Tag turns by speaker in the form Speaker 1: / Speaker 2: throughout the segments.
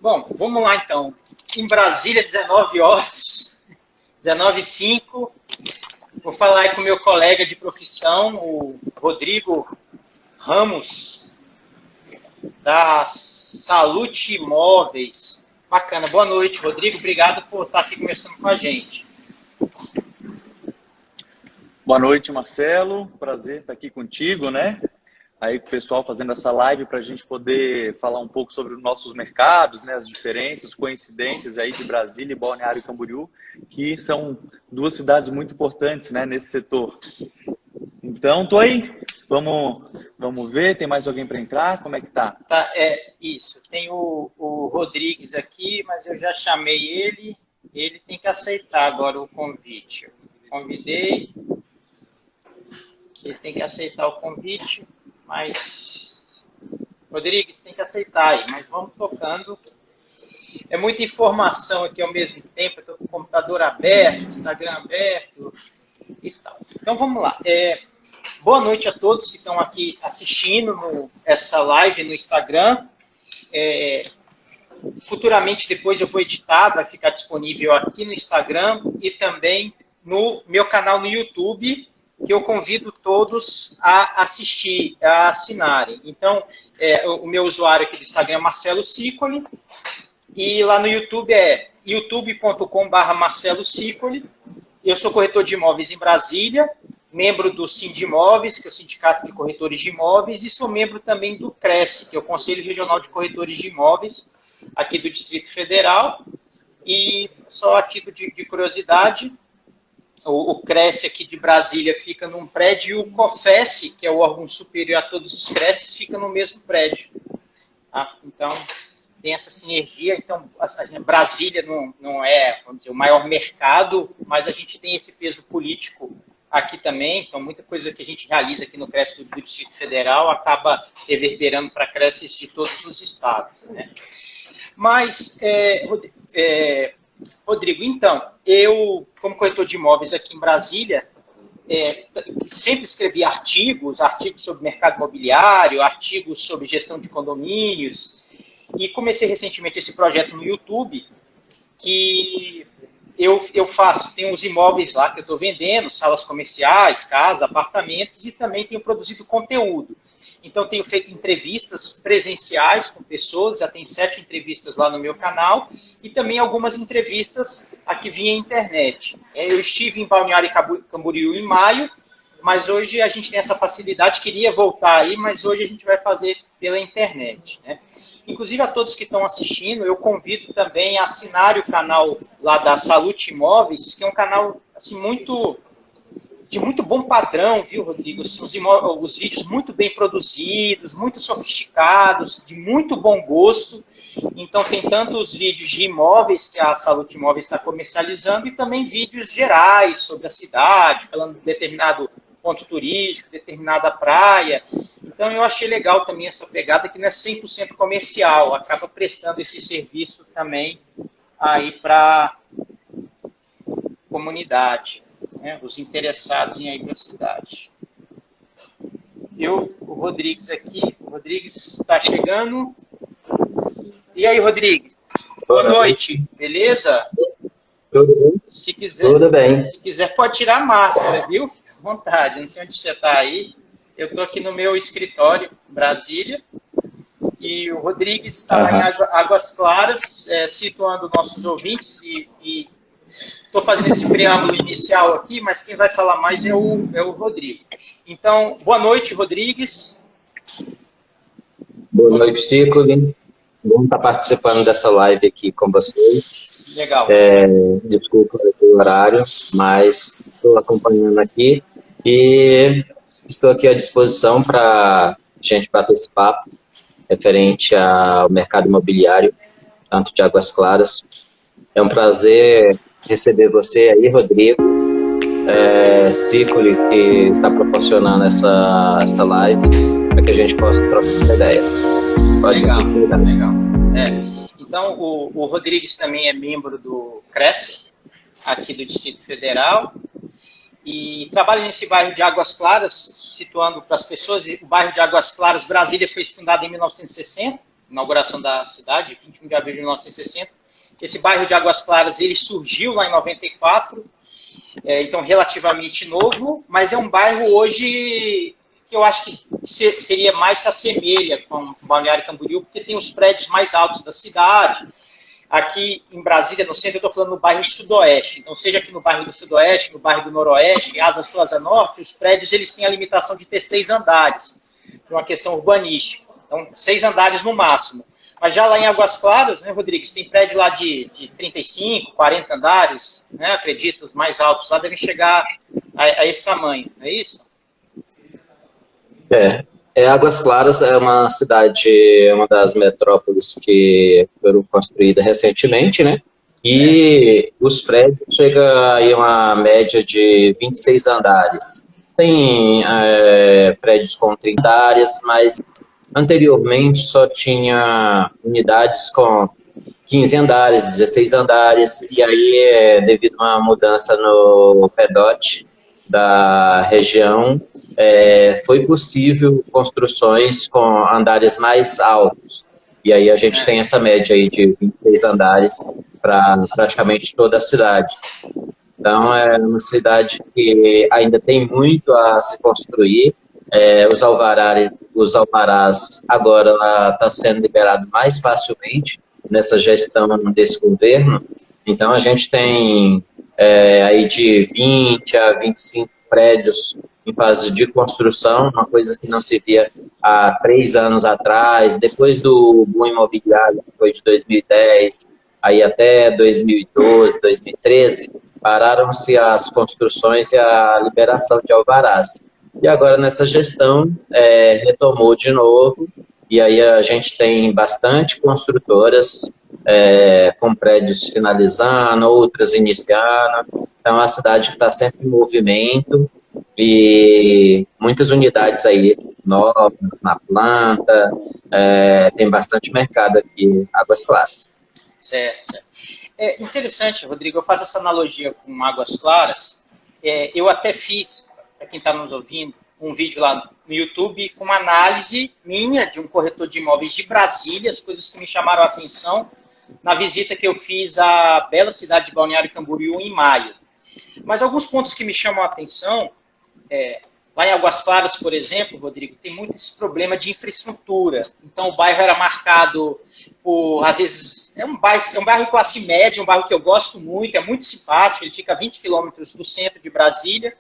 Speaker 1: Bom, vamos lá então. Em Brasília, 19 horas, 19h05. Vou falar aí com o meu colega de profissão, o Rodrigo Ramos, da Salute Imóveis. Bacana. Boa noite, Rodrigo. Obrigado por estar aqui conversando com a gente.
Speaker 2: Boa noite, Marcelo. Prazer estar aqui contigo, né? Aí com o pessoal fazendo essa live para a gente poder falar um pouco sobre os nossos mercados, né? As diferenças, coincidências aí de Brasília e Balneário Camboriú, que são duas cidades muito importantes, né, nesse setor. Então, tô aí. Vamos ver. Tem mais alguém para entrar? Como é que tá?
Speaker 1: Tá, isso. Tem o Rodrigues aqui, mas eu já chamei ele. Ele tem que aceitar agora o convite. Eu convidei. Ele tem que aceitar o convite, mas Rodrigues tem que aceitar aí, mas vamos tocando. É muita informação aqui ao mesmo tempo, eu estou com o computador aberto, Instagram aberto e tal. Então vamos lá. Boa noite a todos que estão aqui assistindo essa live no Instagram. Futuramente depois eu vou editar, vai ficar disponível aqui no Instagram e também no meu canal no YouTube, que eu convido todos a assistir, a assinarem. Então, o meu usuário aqui do Instagram é Marcelo Sicoli, e lá no YouTube é youtube.com/Marcelo Sicoli. Eu sou corretor de imóveis em Brasília, membro do Sindimóveis, que é o Sindicato de Corretores de Imóveis, e sou membro também do CRES, que é o Conselho Regional de Corretores de Imóveis, aqui do Distrito Federal. E só a título de curiosidade, o CRES aqui de Brasília fica num prédio, e o COFES, que é o órgão superior a todos os CRES, fica no mesmo prédio. Tá? Então, tem essa sinergia. Então, Brasília não é, vamos dizer, o maior mercado, mas a gente tem esse peso político aqui também. Então, muita coisa que a gente realiza aqui no CRES do Distrito Federal acaba reverberando para CRES de todos os estados, né? Mas, Rodrigo, então, eu, como corretor de imóveis aqui em Brasília, sempre escrevi artigos sobre mercado imobiliário, artigos sobre gestão de condomínios, e comecei recentemente esse projeto no YouTube, que eu faço, tem uns imóveis lá que eu estou vendendo, salas comerciais, casas, apartamentos, e também tenho produzido conteúdo. Então, tenho feito entrevistas presenciais com pessoas, já tem 7 entrevistas lá no meu canal, e também algumas entrevistas aqui via internet. Eu estive em Balneário Camboriú em maio, mas hoje a gente tem essa facilidade, queria voltar aí, mas hoje a gente vai fazer pela internet, né? Inclusive, a todos que estão assistindo, eu convido também a assinarem o canal lá da Salute Imóveis, que é um canal assim, de muito bom padrão, viu, Rodrigo? Assim, os vídeos muito bem produzidos, muito sofisticados, de muito bom gosto. Então, tem tanto os vídeos de imóveis que a Salute Imóveis está comercializando e também vídeos gerais sobre a cidade, falando de determinado ponto turístico, determinada praia. Então, eu achei legal também essa pegada que não é 100% comercial, acaba prestando esse serviço também aí para a comunidade, né, os interessados em ir para a cidade. O Rodrigues aqui, o Rodrigues está chegando. E aí, Rodrigues? Boa noite, beleza?
Speaker 3: Tudo bem?
Speaker 1: Se quiser,
Speaker 3: Tudo bem.
Speaker 1: Se quiser, pode tirar a máscara, viu? Fica à vontade, não sei onde você está aí. Eu estou aqui no meu escritório, Brasília, e o Rodrigues está lá em Águas Claras, situando nossos ouvintes, e estou fazendo esse preâmbulo inicial aqui, mas quem vai falar mais é o Rodrigo. Então, boa noite, Rodrigues.
Speaker 3: Boa noite, Cicoli. Bom estar participando dessa live aqui com vocês.
Speaker 1: Legal.
Speaker 3: Desculpa o horário, mas estou acompanhando aqui e estou aqui à disposição para a gente bater esse papo referente ao mercado imobiliário, tanto de Águas Claras. É um prazer receber você aí, Rodrigo, Cicoli, que está proporcionando essa live, para que a gente possa trocar essa ideia.
Speaker 1: Legal. Então, o Rodrigues também é membro do CRES, aqui do Distrito Federal, e trabalha nesse bairro de Águas Claras, situando para as pessoas, o bairro de Águas Claras, Brasília, foi fundado em 1960, inauguração da cidade, 21 de abril de 1960. Esse bairro de Águas Claras, ele surgiu lá em 94, então relativamente novo, mas é um bairro hoje que eu acho que seria mais se assemelha com o Balneário Camboriú, porque tem os prédios mais altos da cidade. Aqui em Brasília, no centro, eu estou falando no bairro Sudoeste. Então, seja aqui no bairro do Sudoeste, no bairro do Noroeste, em Asa Sul, Asa Norte, os prédios eles têm a limitação de ter 6 andares, por uma questão urbanística. Então, 6 andares no máximo. Mas já lá em Águas Claras, né, Rodrigues, tem prédio lá de 35, 40 andares, né, acredito, os mais altos lá devem chegar a esse tamanho, não é isso?
Speaker 3: Águas Claras é uma cidade, uma das metrópoles que foram construídas recentemente, né? E os prédios chegam a uma média de 26 andares. Tem prédios com 30 andares, mas anteriormente só tinha unidades com 15 andares, 16 andares, e aí, devido a uma mudança no PEDOT da região, foi possível construções com andares mais altos. E aí a gente tem essa média aí de 26 andares para praticamente toda a cidade. Então, é uma cidade que ainda tem muito a se construir. Os alvarás agora está sendo liberado mais facilmente nessa gestão desse governo. Então, a gente tem aí de 20 a 25 prédios em fase de construção, uma coisa que não se via há 3 anos atrás. Depois do boom imobiliário, que foi de 2010, aí até 2012, 2013, pararam-se as construções e a liberação de alvarás. E agora, nessa gestão, retomou de novo, e aí a gente tem bastante construtoras com prédios finalizando, outras iniciando. Então, é uma cidade que está sempre em movimento, e muitas unidades aí novas na planta, tem bastante mercado aqui em Águas Claras.
Speaker 1: Certo. É interessante, Rodrigo, eu faço essa analogia com Águas Claras. Eu até fiz, para quem está nos ouvindo, um vídeo lá no YouTube com uma análise minha de um corretor de imóveis de Brasília, as coisas que me chamaram a atenção na visita que eu fiz à bela cidade de Balneário Camboriú em maio. Mas alguns pontos que me chamam a atenção, lá em Águas Claras, por exemplo, Rodrigo, tem muito esse problema de infraestrutura. Então, o bairro era marcado por, às vezes, é um bairro classe média, um bairro que eu gosto muito, é muito simpático, ele fica a 20 quilômetros do centro de Brasília,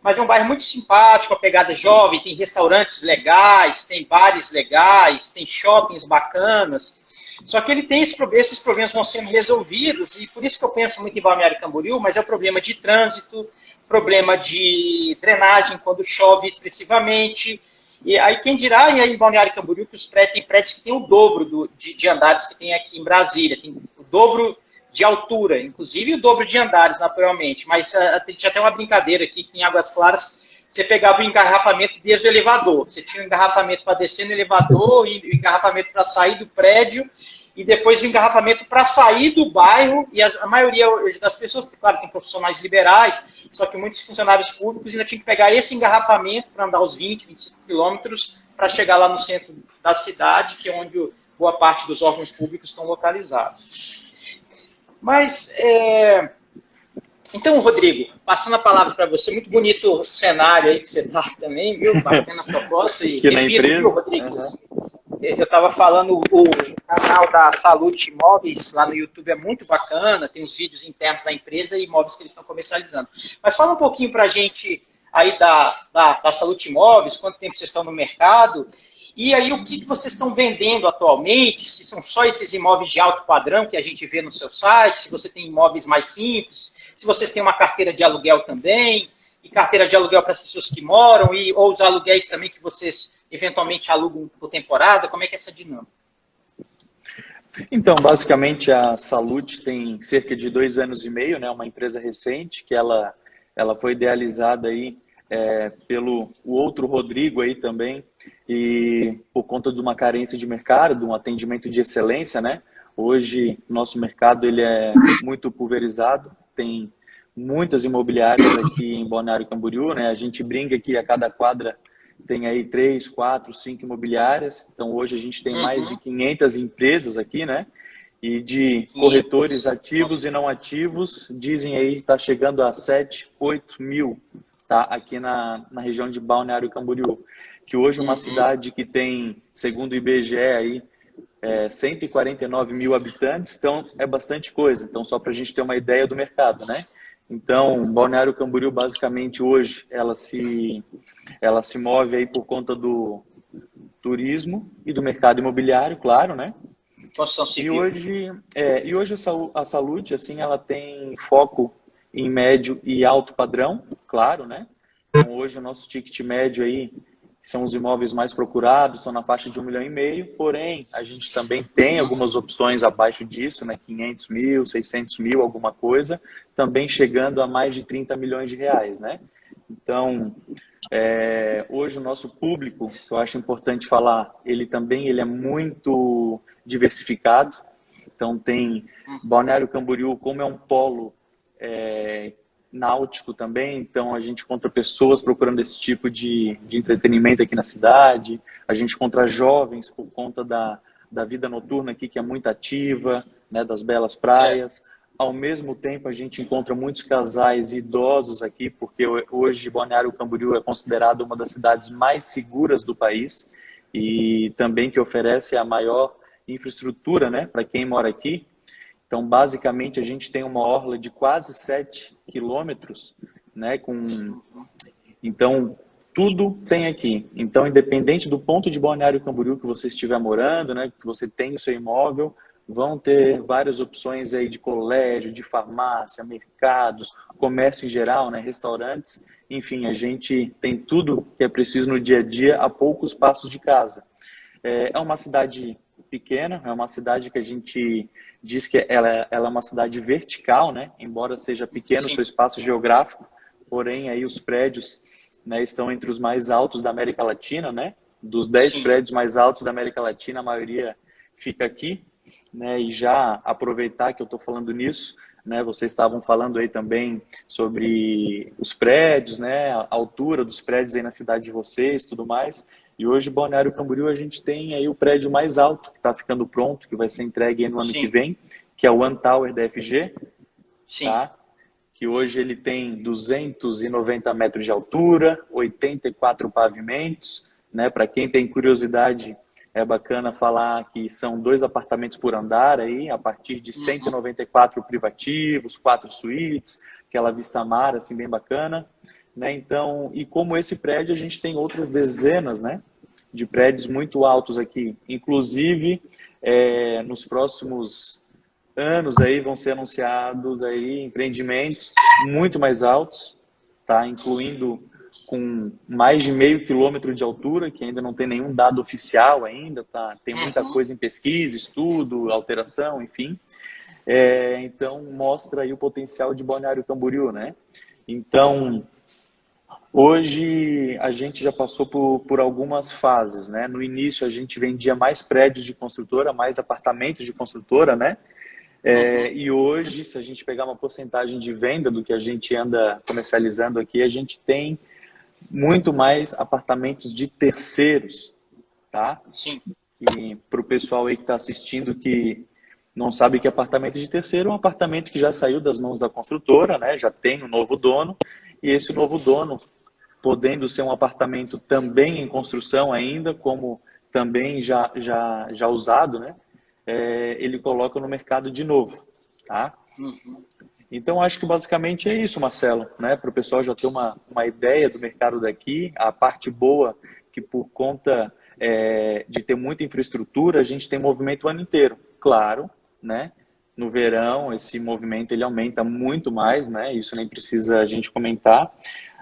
Speaker 1: mas é um bairro muito simpático, a pegada jovem, tem restaurantes legais, tem bares legais, tem shoppings bacanas. Só que ele tem esses problemas vão sendo resolvidos, e por isso que eu penso muito em Balneário Camboriú, mas é o problema de trânsito, problema de drenagem quando chove expressivamente. E aí quem dirá em Balneário Camboriú que os prédios tem prédios que tem o dobro de andares que tem aqui em Brasília, tem o dobro de altura, inclusive o dobro de andares, naturalmente. Mas tinha até uma brincadeira aqui que em Águas Claras você pegava o engarrafamento desde o elevador. Você tinha um engarrafamento para descer no elevador, e o engarrafamento para sair do prédio, e depois o engarrafamento para sair do bairro. E a maioria das pessoas, claro, tem profissionais liberais, só que muitos funcionários públicos ainda tinham que pegar esse engarrafamento para andar os 20, 25 quilômetros para chegar lá no centro da cidade, que é onde boa parte dos órgãos públicos estão localizados. Mas, então, Rodrigo, passando a palavra para você, muito bonito o cenário aí que você está também, viu? Bacana a proposta. E
Speaker 2: que na empresa,
Speaker 1: viu, Rodrigo? Eu estava falando, o canal da Salute Imóveis lá no YouTube é muito bacana, tem os vídeos internos da empresa e imóveis que eles estão comercializando. Mas fala um pouquinho para a gente aí da Salute Imóveis, quanto tempo vocês estão no mercado, e aí o que vocês estão vendendo atualmente, se são só esses imóveis de alto padrão que a gente vê no seu site, se você tem imóveis mais simples, se vocês têm uma carteira de aluguel também, e carteira de aluguel para as pessoas que moram, ou os aluguéis também que vocês eventualmente alugam por temporada, como é que é essa dinâmica?
Speaker 2: Então, basicamente, a Salute tem cerca de 2 anos e meio, né? Uma empresa recente, que ela foi idealizada aí pelo o outro Rodrigo aí também, e por conta de uma carência de mercado, de um atendimento de excelência, né? Hoje, nosso mercado ele é muito pulverizado, tem muitas imobiliárias aqui em Balneário Camboriú, né? A gente brinca que a cada quadra tem aí 3, 4, 5 imobiliárias. Então, hoje a gente tem mais de 500 empresas aqui, né? E de corretores ativos e não ativos, dizem aí que está chegando a 7, 8 mil, tá? Aqui na região de Balneário Camboriú. Que hoje é uma cidade que tem, segundo o IBGE, aí, 149 mil habitantes, então é bastante coisa. Então, só para a gente ter uma ideia do mercado, né? Então, Balneário Camboriú, basicamente, hoje, ela se move aí por conta do turismo e do mercado imobiliário, claro, né?
Speaker 1: Construção civil.
Speaker 2: E hoje a Salute, assim, ela tem foco em médio e alto padrão, claro, né? Então, hoje o nosso ticket médio aí são os imóveis mais procurados, são na faixa de 1,5 milhão, porém, a gente também tem algumas opções abaixo disso, né? 500 mil, 600 mil, alguma coisa, também chegando a mais de 30 milhões de reais, né? Então, hoje o nosso público, que eu acho importante falar, ele é muito diversificado. Então, tem Balneário Camboriú, como é um polo náutico também, então a gente encontra pessoas procurando esse tipo de entretenimento aqui na cidade, a gente encontra jovens por conta da vida noturna aqui, que é muito ativa, né, das belas praias. Ao mesmo tempo, a gente encontra muitos casais idosos aqui, porque hoje Balneário Camboriú é considerado uma das cidades mais seguras do país e também que oferece a maior infraestrutura, né, para quem mora aqui. Então, basicamente, a gente tem uma orla de quase 7 quilômetros, né, Então, tudo tem aqui. Então, independente do ponto de Balneário Camboriú que você estiver morando, né, que você tem o seu imóvel, vão ter várias opções aí de colégio, de farmácia, mercados, comércio em geral, né, restaurantes. Enfim, a gente tem tudo que é preciso no dia a dia a poucos passos de casa. É uma cidade pequena, é uma cidade que a gente diz que ela é uma cidade vertical, né? Embora seja pequeno o seu espaço geográfico, porém aí os prédios, né, estão entre os mais altos da América Latina, né? Dos 10 prédios mais altos da América Latina, a maioria fica aqui, né? E já aproveitar que eu estou falando nisso, né? Vocês estavam falando aí também sobre os prédios, né? A altura dos prédios aí na cidade de vocês, tudo mais. E hoje, Balneário Camboriú, a gente tem aí o prédio mais alto, que está ficando pronto, que vai ser entregue aí no ano que vem, que é o One Tower da FG, tá? Que hoje ele tem 290 metros de altura, 84 pavimentos, né? Para quem tem curiosidade, é bacana falar que são 2 apartamentos por andar aí, a partir de 194 privativos, 4 suítes, aquela vista-mar, assim, bem bacana. Né? Então, e como esse prédio, a gente tem outras dezenas, né, de prédios muito altos aqui. Inclusive, nos próximos anos aí vão ser anunciados aí empreendimentos muito mais altos, tá? Incluindo com mais de meio quilômetro de altura, que ainda não tem nenhum dado oficial ainda, tá? Tem muita coisa em pesquisa, estudo, alteração, enfim. Então, mostra aí o potencial de Balneário Camboriú, né? Então, hoje a gente já passou por algumas fases, né? No início a gente vendia mais prédios de construtora, mais apartamentos de construtora, né? E hoje, se a gente pegar uma porcentagem de venda do que a gente anda comercializando aqui, a gente tem muito mais apartamentos de terceiros, tá?
Speaker 1: Sim.
Speaker 2: E para o pessoal aí que está assistindo que não sabe que apartamento de terceiro é um apartamento que já saiu das mãos da construtora, né? Já tem um novo dono, e esse novo dono, podendo ser um apartamento também em construção ainda, como também já usado, né? Ele coloca no mercado de novo, tá? Então, acho que basicamente é isso, Marcelo, né? Para o pessoal já ter uma ideia do mercado daqui, a parte boa que por conta de ter muita infraestrutura, a gente tem movimento o ano inteiro, claro, né? No verão, esse movimento ele aumenta muito mais, né? Isso nem precisa a gente comentar,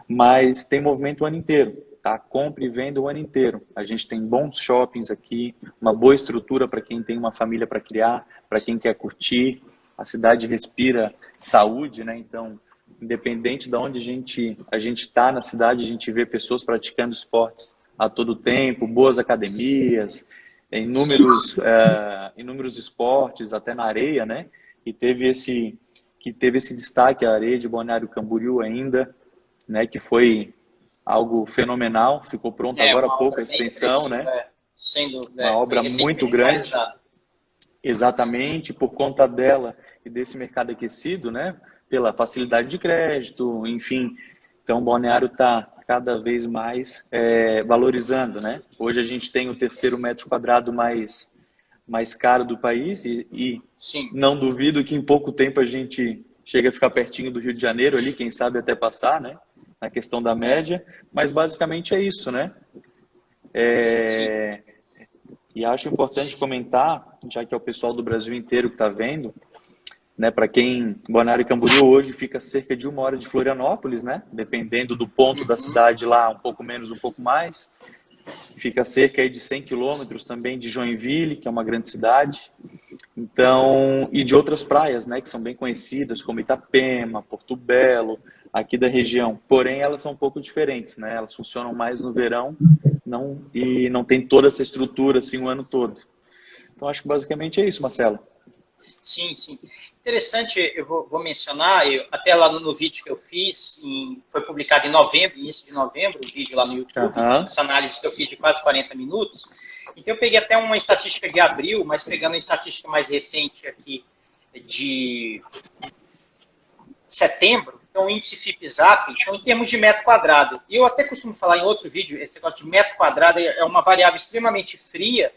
Speaker 2: mas tem movimento o ano inteiro, tá? Compra e venda o ano inteiro. A gente tem bons shoppings aqui, uma boa estrutura para quem tem uma família para criar, para quem quer curtir. A cidade respira saúde, né? Então, independente de onde a gente está na cidade, a gente vê pessoas praticando esportes a todo tempo, boas academias, inúmeros esportes, até na areia, né? E teve esse destaque, a areia de Balneário Camboriú ainda, né? Que foi algo fenomenal. Ficou pronto agora há
Speaker 1: uma
Speaker 2: pouco a
Speaker 1: obra bem
Speaker 2: extensão, né?
Speaker 1: expressiva, sem dúvida,
Speaker 2: Uma
Speaker 1: foi
Speaker 2: obra muito
Speaker 1: recentemente
Speaker 2: grande,
Speaker 1: finalizada.
Speaker 2: exatamente por conta dela e desse mercado aquecido, né? Pela facilidade de crédito, enfim. Então, o Balneário está cada vez mais valorizando, né? Hoje a gente tem o terceiro metro quadrado mais caro do país e
Speaker 1: Sim,
Speaker 2: não duvido que em pouco tempo a gente chega a ficar pertinho do Rio de Janeiro ali, quem sabe até passar, né? Na questão da
Speaker 1: é,
Speaker 2: média, mas basicamente é isso, né?
Speaker 1: sim,
Speaker 2: É, e acho importante comentar, já que é o pessoal do Brasil inteiro que está vendo, né? Para quem Balneário Camboriú hoje fica cerca de 1 hora de Florianópolis, né? Dependendo do ponto da
Speaker 1: uhum,
Speaker 2: cidade lá, um pouco menos, um pouco mais. Fica cerca aí de 100 quilômetros também de Joinville, que é uma grande cidade. Então, e de outras praias, né, que são bem conhecidas, como Itapema, Porto Belo, aqui da região. Porém, elas são um pouco diferentes, né? Elas funcionam mais no verão, e não tem toda essa estrutura assim o ano todo. Então, acho que basicamente é isso, Marcelo.
Speaker 1: sim, sim. Interessante, eu vou mencionar, até lá no vídeo que eu fiz, foi publicado em novembro, início de novembro, o vídeo lá no YouTube,
Speaker 2: Aham.
Speaker 1: essa análise que eu fiz de quase 40 minutos. Então, eu peguei até uma estatística de abril, mas pegando a estatística mais recente aqui de setembro, então o índice FIPZAP, então em termos de metro quadrado. E eu até costumo falar em outro vídeo, esse negócio de metro quadrado é uma variável extremamente fria,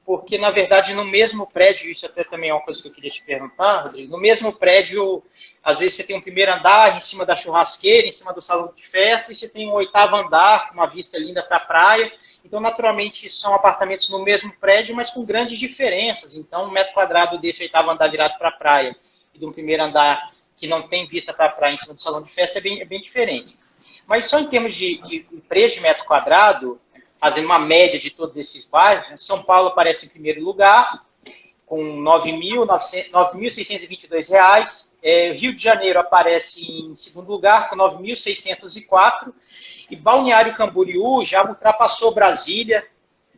Speaker 1: porque, na verdade, no mesmo prédio, isso até também é uma coisa que eu queria te perguntar, Rodrigo, no mesmo prédio, às vezes você tem um primeiro andar em cima da churrasqueira, em cima do salão de festa, e você tem um oitavo andar, com uma vista linda para a praia. Então, naturalmente, são apartamentos no mesmo prédio, mas com grandes diferenças. Então, um metro quadrado desse oitavo andar virado para a praia e de um primeiro andar que não tem vista para a praia em cima do salão de festa é bem diferente. Mas só em termos de preço de metro quadrado, fazendo uma média de todos esses bairros, né? São Paulo aparece em primeiro lugar, com R$ 9.622. Rio de Janeiro aparece em segundo lugar, com 9.604. E Balneário Camboriú já ultrapassou Brasília.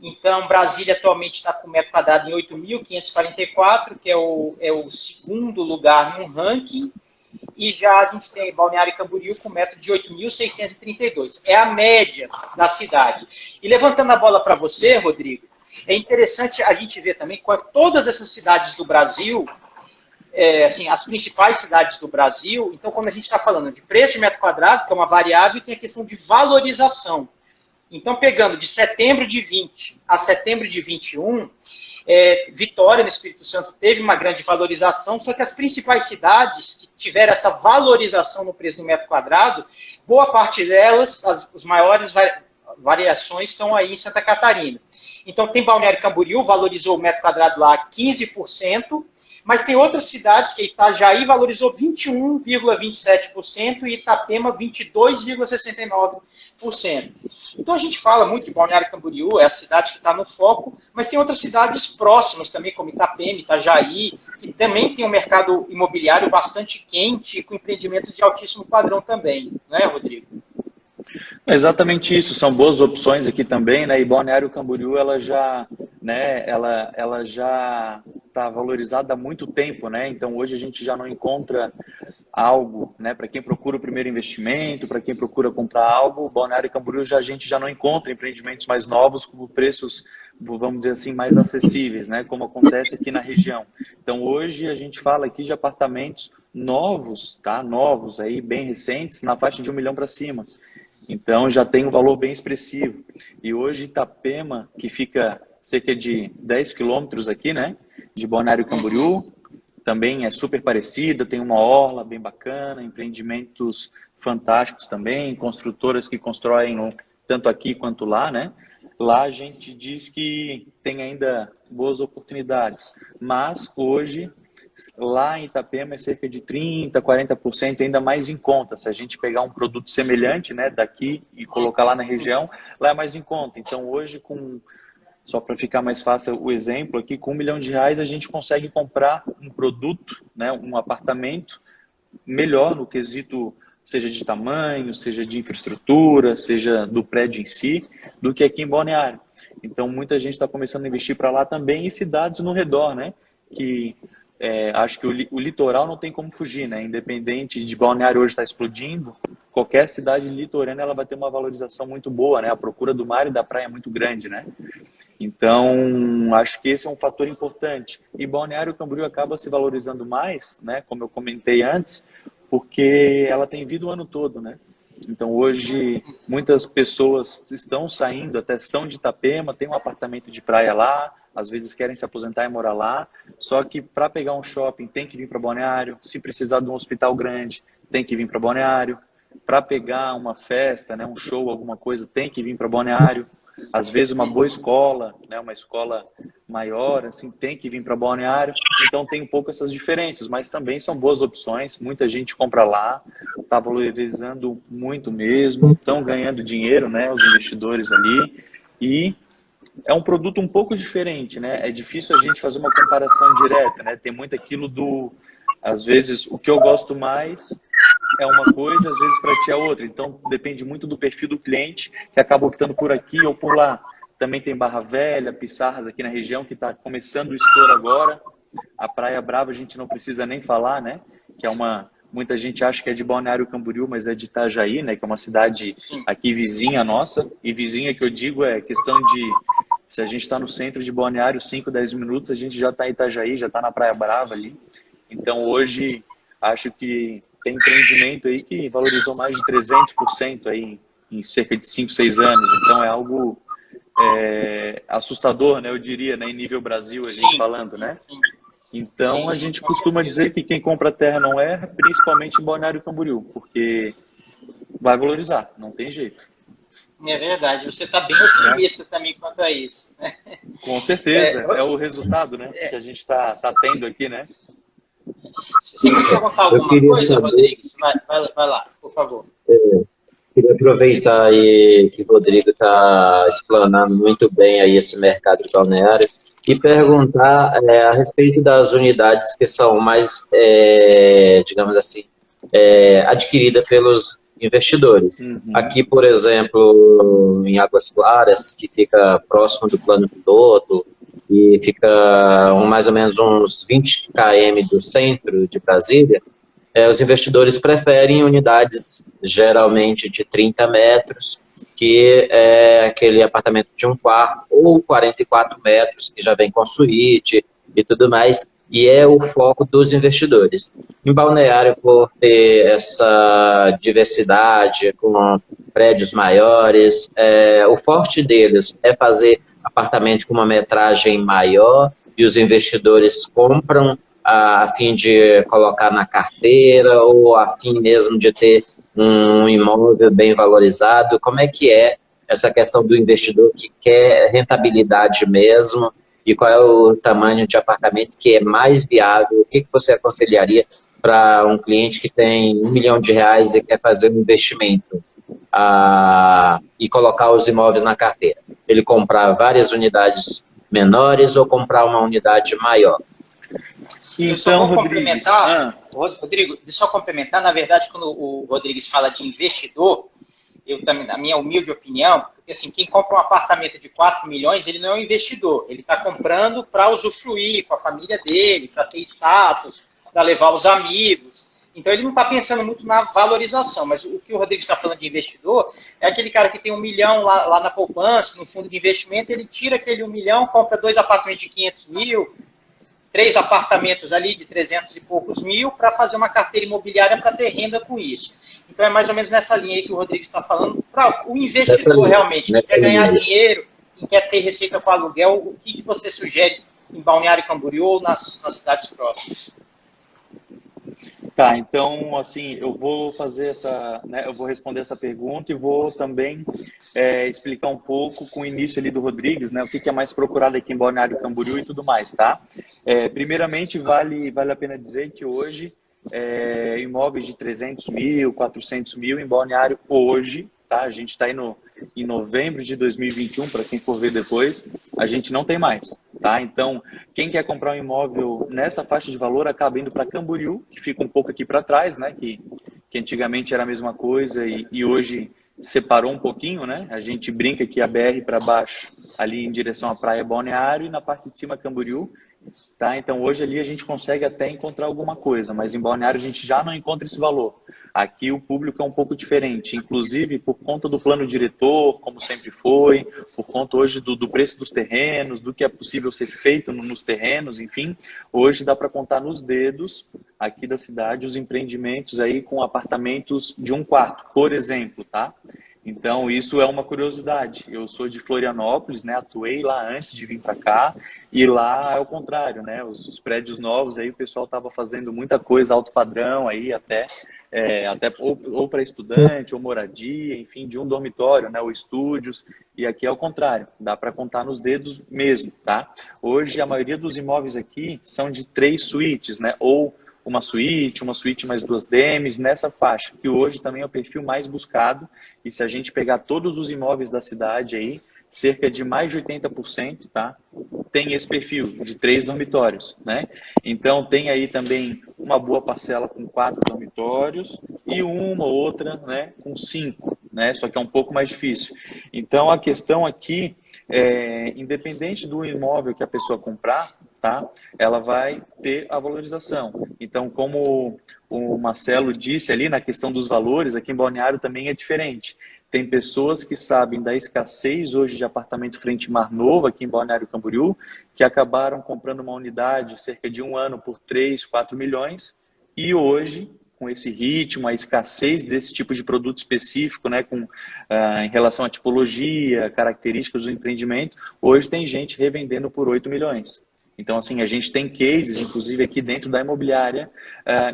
Speaker 1: Então, Brasília atualmente está com metro quadrado em 8.544, que é o segundo lugar no ranking. E já a gente tem Balneário Camboriú com metro de 8.632. É a média da cidade. E levantando a bola para você, Rodrigo, é interessante a gente ver também que todas essas cidades do Brasil, assim, as principais cidades do Brasil, então quando a gente está falando de preço de metro quadrado, que é uma variável, tem a questão de valorização. Então, pegando de setembro de 20 a setembro de 21, Vitória, no Espírito Santo, teve uma grande valorização, só que as principais cidades que tiveram essa valorização no preço do metro quadrado, boa parte delas, as maiores variações estão aí em Santa Catarina. Então, tem Balneário Camboriú, valorizou o metro quadrado lá 15%, mas tem outras cidades que Itajaí valorizou 21,27% e Itapema 22,69%. Então a gente fala muito de Balneário Camboriú, é a cidade que está no foco, mas tem outras cidades próximas também, como Itapema, Itajaí, que também tem um mercado imobiliário bastante quente, com empreendimentos de altíssimo padrão também, não é, Rodrigo?
Speaker 2: É exatamente isso, são boas opções aqui também, né? E Balneário Camboriú, ela já está valorizada há muito tempo, né? Então hoje a gente já não encontra algo, né? Para quem procura o primeiro investimento, para quem procura comprar algo, Balneário Camboriú a gente já não encontra empreendimentos mais novos com preços, vamos dizer assim, mais acessíveis, né? Como acontece aqui na região. Então hoje a gente fala aqui de apartamentos novos, tá? Novos aí, bem recentes, na faixa de 1 milhão para cima. Então já tem um valor bem expressivo. E hoje Itapema, que fica cerca de 10 quilômetros aqui, né, de Balneário Camboriú, também é super parecida, tem uma orla bem bacana, empreendimentos fantásticos também, construtoras que constroem tanto aqui quanto lá, né? Lá a gente diz que tem ainda boas oportunidades, mas hoje lá em Itapema é cerca de 30%, 40% ainda mais em conta. Se a gente pegar um produto semelhante, né, daqui e colocar lá na região, lá é mais em conta. Então hoje, só para ficar mais fácil o exemplo aqui, com R$ 1 milhão a gente consegue comprar um produto, né, um apartamento melhor no quesito, seja de tamanho, seja de infraestrutura, seja do prédio em si, do que aqui em Balneário. Então muita gente está começando a investir para lá também e cidades no redor, né, que acho que o litoral não tem como fugir, né? Independente de Balneário hoje estar explodindo, qualquer cidade litorânea ela vai ter uma valorização muito boa, né? A procura do mar e da praia é muito grande, né? Então, acho que esse é um fator importante. E Balneário Camboriú acaba se valorizando mais, né? Como eu comentei antes, porque ela tem vida o ano todo, né? Então, hoje, muitas pessoas estão saindo, até São de Itapema, tem um apartamento de praia lá, às vezes querem se aposentar e morar lá, só que para pegar um shopping tem que vir para Balneário, se precisar de um hospital grande, tem que vir para Balneário, para pegar uma festa, né, um show, alguma coisa, tem que vir para Balneário. Às vezes uma boa escola, né, uma escola maior, assim, tem que vir para Balneário. Então tem um pouco essas diferenças, mas também são boas opções. Muita gente compra lá, está valorizando muito mesmo, estão ganhando dinheiro, né, os investidores ali. E é um produto um pouco diferente, né? É difícil a gente fazer uma comparação direta, né? Tem muito aquilo do, às vezes, o que eu gosto mais é uma coisa, às vezes para ti é outra. Então, depende muito do perfil do cliente, que acaba optando por aqui ou por lá. Também tem Barra Velha, Pissarras aqui na região, que está começando o estouro agora. A Praia Brava a gente não precisa nem falar, né? Que é uma... Muita gente acha que é de Balneário Camboriú, mas é de Itajaí, né? Que é uma cidade aqui vizinha nossa. E vizinha que eu digo é questão de... Se a gente está no centro de Balneário, 5, 10 minutos, a gente já está em Itajaí, já está na Praia Brava ali. Então, hoje, acho que tem empreendimento aí que valorizou mais de 300% aí em cerca de 5, 6 anos. Então, é algo assustador, né? Eu diria, né? Em nível Brasil, a gente falando, né? Então, a gente costuma dizer que quem compra terra não erra, principalmente em Balneário Camboriú, porque vai valorizar, não tem jeito.
Speaker 1: É verdade, você está bem otimista também quanto a isso.
Speaker 2: Com certeza, é o resultado, né, que a gente está tendo aqui, né?
Speaker 1: Você quer perguntar alguma coisa, Rodrigues? Vai lá, por favor.
Speaker 3: Queria aproveitar aí que o Rodrigo está explanando muito bem aí esse mercado de balneário e perguntar a respeito das unidades que são mais, digamos assim, adquiridas pelos investidores. Aqui, por exemplo, em Águas Claras, que fica próximo do plano piloto e fica mais ou menos uns 20 km do centro de Brasília, os investidores preferem unidades geralmente de 30 metros, que é aquele apartamento de um quarto, ou 44 metros, que já vem com suíte e tudo mais, e é o foco dos investidores. Em Balneário, por ter essa diversidade, com prédios maiores, o forte deles é fazer apartamento com uma metragem maior, e os investidores compram a fim de colocar na carteira ou a fim mesmo de ter um imóvel bem valorizado? Como é que é essa questão do investidor que quer rentabilidade mesmo e qual é o tamanho de apartamento que é mais viável? O que você aconselharia para um cliente que tem R$1 milhão e quer fazer um investimento e colocar os imóveis na carteira? Ele comprar várias unidades menores ou comprar uma unidade maior?
Speaker 2: Então,
Speaker 1: Rodrigo, deixa eu só complementar. Na verdade, quando o Rodrigues fala de investidor, eu também, na minha humilde opinião, porque assim, quem compra um apartamento de 4 milhões, ele não é um investidor. Ele está comprando para usufruir com a família dele, para ter status, para levar os amigos. Então, ele não está pensando muito na valorização. Mas o que o Rodrigues está falando de investidor é aquele cara que tem 1 milhão lá na poupança, no fundo de investimento, ele tira aquele 1 milhão, compra 2 apartamentos de 500 mil, 3 apartamentos ali de 300 e poucos mil para fazer uma carteira imobiliária para ter renda com isso. Então é mais ou menos nessa linha aí que o Rodrigo está falando. Para o investidor realmente, que quer ganhar dinheiro, que quer ter receita com aluguel, o que você sugere em Balneário Camboriú ou nas cidades próximas?
Speaker 2: Tá, então, assim, eu vou fazer eu vou responder essa pergunta e vou também explicar um pouco com o início ali do Rodrigues, né, o que é mais procurado aqui em Balneário Camboriú e tudo mais, tá? Primeiramente, vale a pena dizer que hoje, imóveis de 300 mil, 400 mil em Balneário hoje, tá? A gente está indo em novembro de 2021, para quem for ver depois, a gente não tem mais, tá? Então, quem quer comprar um imóvel nessa faixa de valor acaba indo para Camboriú, que fica um pouco aqui para trás, né? Que antigamente era a mesma coisa e hoje separou um pouquinho, né? A gente brinca que a BR para baixo, ali em direção à praia Balneário, e na parte de cima Camboriú, Tá? Então, hoje ali a gente consegue até encontrar alguma coisa, mas em Balneário a gente já não encontra esse valor. Aqui o público é um pouco diferente, inclusive por conta do plano diretor, como sempre foi, por conta hoje do preço dos terrenos, do que é possível ser feito nos terrenos, enfim. Hoje dá para contar nos dedos aqui da cidade os empreendimentos aí com apartamentos de um quarto, por exemplo, tá? Então, isso é uma curiosidade. Eu sou de Florianópolis, né? Atuei lá antes de vir para cá, e lá é o contrário, né? Os prédios novos aí o pessoal estava fazendo muita coisa alto padrão aí até ou para estudante ou moradia, enfim, de um dormitório, né? Ou estúdios. E aqui é o contrário. Dá para contar nos dedos mesmo, tá? Hoje a maioria dos imóveis aqui são de 3 suítes, né? Ou uma suíte mais 2 DMs, nessa faixa, que hoje também é o perfil mais buscado, e se a gente pegar todos os imóveis da cidade aí, cerca de mais de 80%, tá? Tem esse perfil de 3 dormitórios, né? Então tem aí também uma boa parcela com 4 dormitórios e uma ou outra, né, com 5, né? Só que é um pouco mais difícil. Então a questão aqui independente do imóvel que a pessoa comprar, tá? Ela vai ter a valorização. Então, como o Marcelo disse ali na questão dos valores, aqui em Balneário também é diferente. Tem pessoas que sabem da escassez hoje de apartamento frente Mar Novo, aqui em Balneário Camboriú, que acabaram comprando uma unidade cerca de 1 ano por 3, 4 milhões, e hoje, com esse ritmo, a escassez desse tipo de produto específico, né, em relação à tipologia, características do empreendimento, hoje tem gente revendendo por 8 milhões. Então, assim, a gente tem cases, inclusive aqui dentro da imobiliária,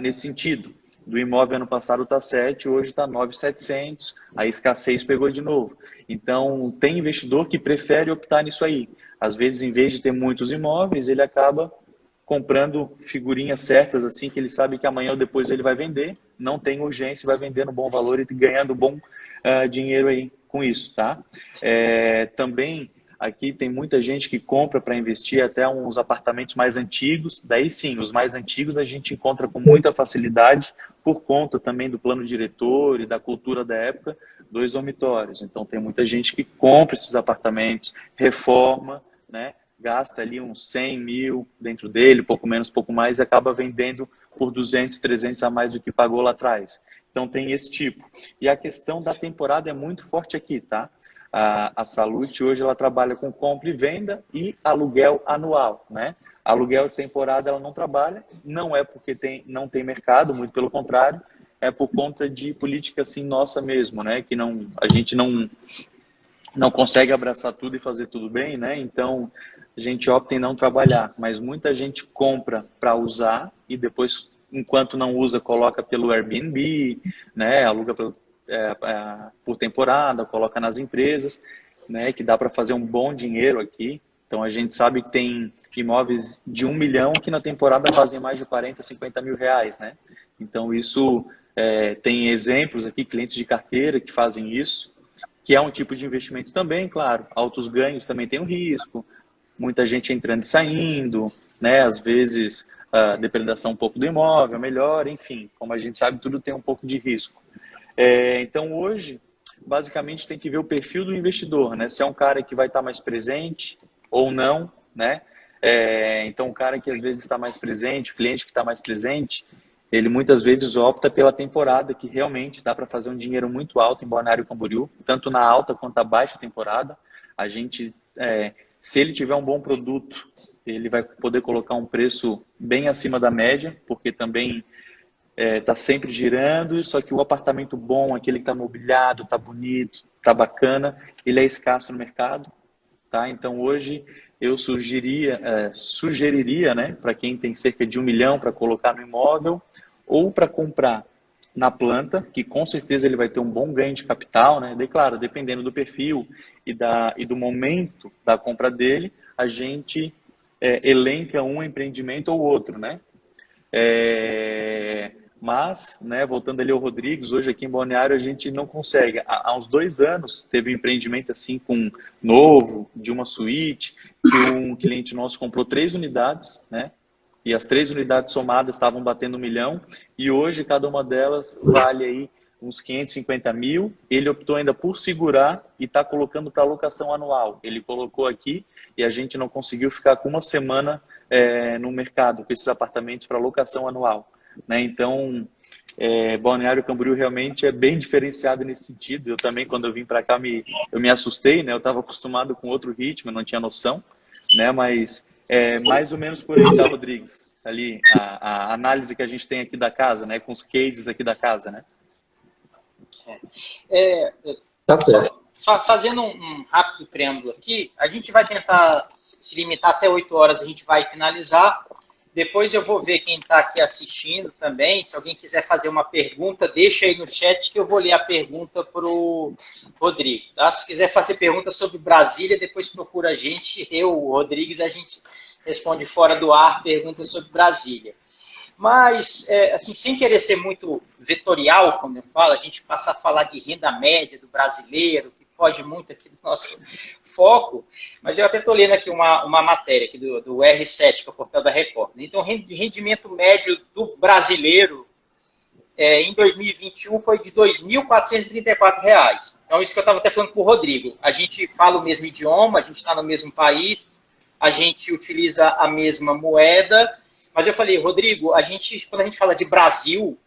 Speaker 2: nesse sentido. Do imóvel ano passado está 7, hoje está 9.700, a escassez pegou de novo. Então, tem investidor que prefere optar nisso aí. Às vezes, em vez de ter muitos imóveis, ele acaba comprando figurinhas certas, assim, que ele sabe que amanhã ou depois ele vai vender, não tem urgência, vai vender no bom valor e ganhando bom dinheiro aí com isso, tá? Também... Aqui tem muita gente que compra para investir até uns apartamentos mais antigos. Daí sim, os mais antigos a gente encontra com muita facilidade por conta também do plano diretor e da cultura da época, 2 dormitórios. Então tem muita gente que compra esses apartamentos, reforma, né? Gasta ali uns 100 mil dentro dele, pouco menos, pouco mais, e acaba vendendo por 200, 300 a mais do que pagou lá atrás. Então tem esse tipo. E a questão da temporada é muito forte aqui, tá? A Salute hoje ela trabalha com compra e venda e aluguel anual, né? Aluguel temporada ela não trabalha, não é porque não tem mercado, muito pelo contrário, é por conta de política assim nossa mesmo, né? Que a gente não consegue abraçar tudo e fazer tudo bem, né? Então a gente opta em não trabalhar, mas muita gente compra para usar e depois, enquanto não usa, coloca pelo Airbnb, né? Aluga por temporada, coloca nas empresas, né, que dá para fazer um bom dinheiro aqui. Então a gente sabe que tem imóveis de 1 milhão que na temporada fazem mais de 40, 50 mil reais, né? Então isso tem exemplos aqui, clientes de carteira que fazem isso, que é um tipo de investimento também, claro. Altos ganhos também tem um risco, muita gente entrando e saindo, né? Às vezes a depredação um pouco do imóvel, melhor, enfim, como a gente sabe, tudo tem um pouco de risco. Então, hoje, basicamente, tem que ver o perfil do investidor, né? Se é um cara que vai estar mais presente ou não, né? Então, o cara que às vezes está mais presente, o cliente que está mais presente, ele muitas vezes opta pela temporada, que realmente dá para fazer um dinheiro muito alto em Balneário Camboriú, tanto na alta quanto na baixa temporada. A gente, se ele tiver um bom produto, ele vai poder colocar um preço bem acima da média, porque também... tá sempre girando, só que o apartamento bom, aquele que está mobiliado, está bonito, está bacana, ele é escasso no mercado, tá? Então hoje eu sugeriria, né, para quem tem cerca de 1 milhão para colocar no imóvel ou para comprar na planta, que com certeza ele vai ter um bom ganho de capital, né? E claro, dependendo do perfil e do momento da compra dele, a gente elenca um empreendimento ou outro, né? Mas, né, voltando ali ao Rodrigues, hoje aqui em Balneário a gente não consegue. Há uns 2 anos teve um empreendimento assim com novo, de uma suíte, que um cliente nosso comprou 3 unidades, né? E as 3 unidades somadas estavam batendo 1 milhão, e hoje cada uma delas vale aí uns 550 mil. Ele optou ainda por segurar e está colocando para alocação anual. Ele colocou aqui e a gente não conseguiu ficar com uma semana no mercado com esses apartamentos para locação anual, né? Então, Balneário Camboriú realmente é bem diferenciado nesse sentido. Eu também, quando eu vim para cá, eu me assustei, né? Eu estava acostumado com outro ritmo, eu não tinha noção, né? Mas é mais ou menos por aí, tá, Rodrigues? Ali, a análise que a gente tem aqui da casa, né? Com os cases aqui da casa, né?
Speaker 3: Tá certo.
Speaker 1: Fazendo um rápido preâmbulo aqui, a gente vai tentar se limitar até 8 horas, a gente vai finalizar. Depois eu vou ver quem está aqui assistindo também. Se alguém quiser fazer uma pergunta, deixa aí no chat que eu vou ler a pergunta para o Rodrigo. Tá? Se quiser fazer pergunta sobre Brasília, depois procura a gente, o Rodrigues, a gente responde fora do ar perguntas sobre Brasília. Mas, assim, sem querer ser muito vetorial, como eu falo, a gente passa a falar de renda média do brasileiro, que foge muito aqui do nosso foco, mas eu até estou lendo aqui uma matéria aqui do R7, que é o portal da Record. Então, o rendimento médio do brasileiro em 2021 foi de R$ 2.434. Então, isso que eu estava até falando com o Rodrigo. A gente fala o mesmo idioma, a gente está no mesmo país, a gente utiliza a mesma moeda, mas eu falei, Rodrigo, quando a gente fala de Brasil,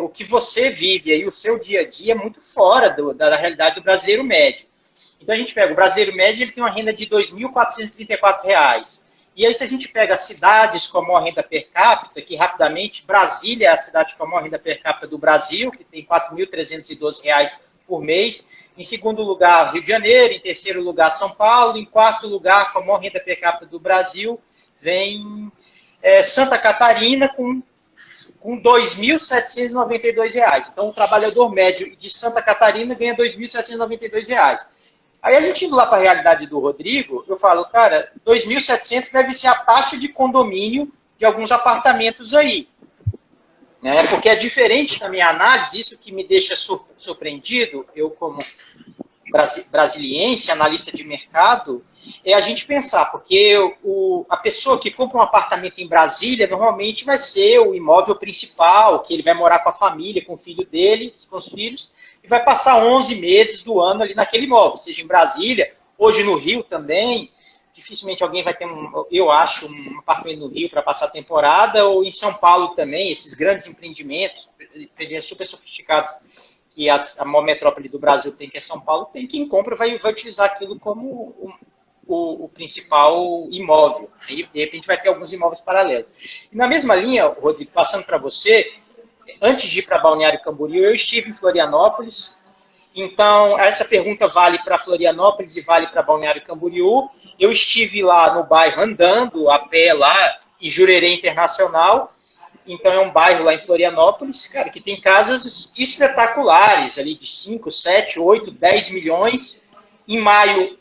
Speaker 1: o que você vive aí, o seu dia a dia é muito fora da realidade do brasileiro médio. Então a gente pega o brasileiro médio, ele tem uma renda de R$ 2.434. E aí se a gente pega cidades com a maior renda per capita, que rapidamente, Brasília é a cidade com a maior renda per capita do Brasil, que tem R$ 4.312 por mês. Em segundo lugar, Rio de Janeiro. Em terceiro lugar, São Paulo. Em quarto lugar, com a maior renda per capita do Brasil, vem Santa Catarina com R$ 2.792. Então, o trabalhador médio de Santa Catarina ganha R$ 2.792. Aí a gente indo lá para a realidade do Rodrigo, eu falo, cara, 2.700 deve ser a taxa de condomínio de alguns apartamentos aí. Né? Porque é diferente da minha análise, isso que me deixa surpreendido, eu como brasiliense, analista de mercado, é a gente pensar, porque a pessoa que compra um apartamento em Brasília, normalmente vai ser o imóvel principal, que ele vai morar com a família, com o filho dele, com os filhos, e vai passar 11 meses do ano ali naquele imóvel, seja em Brasília, hoje no Rio também, dificilmente alguém vai ter, eu acho, um apartamento no Rio para passar a temporada, ou em São Paulo também, esses grandes empreendimentos, super sofisticados, que a maior metrópole do Brasil tem, que é São Paulo, tem quem compra vai utilizar aquilo como o principal imóvel. Aí, de repente, vai ter alguns imóveis paralelos. E na mesma linha, Rodrigo, passando para você, antes de ir para Balneário Camboriú, eu estive em Florianópolis. Então, essa pergunta vale para Florianópolis e vale para Balneário Camboriú. Eu estive lá no bairro andando a pé lá, em Jurerê Internacional. Então, é um bairro lá em Florianópolis, cara, que tem casas espetaculares, ali de 5, 7, 8, 10 milhões. Em maio,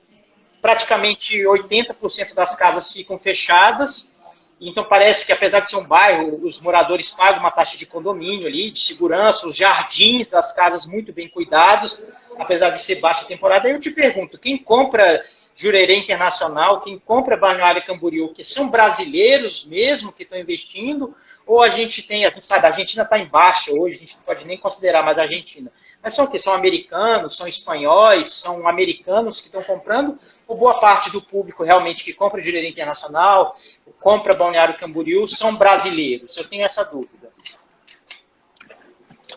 Speaker 1: praticamente 80% das casas ficam fechadas. Então, parece que, apesar de ser um bairro, os moradores pagam uma taxa de condomínio ali, de segurança, os jardins das casas muito bem cuidados, apesar de ser baixa temporada. Aí eu te pergunto, quem compra Jurerê Internacional, quem compra Balneário Camboriú, que são brasileiros mesmo que estão investindo, ou a gente sabe, a Argentina está em baixa hoje, a gente não pode nem considerar mais a Argentina. Mas são o quê? São americanos, são espanhóis, são americanos que estão comprando, ou boa parte do público realmente que compra Jurerê Internacional, compra Balneário Camboriú, são brasileiros? Eu tenho essa dúvida.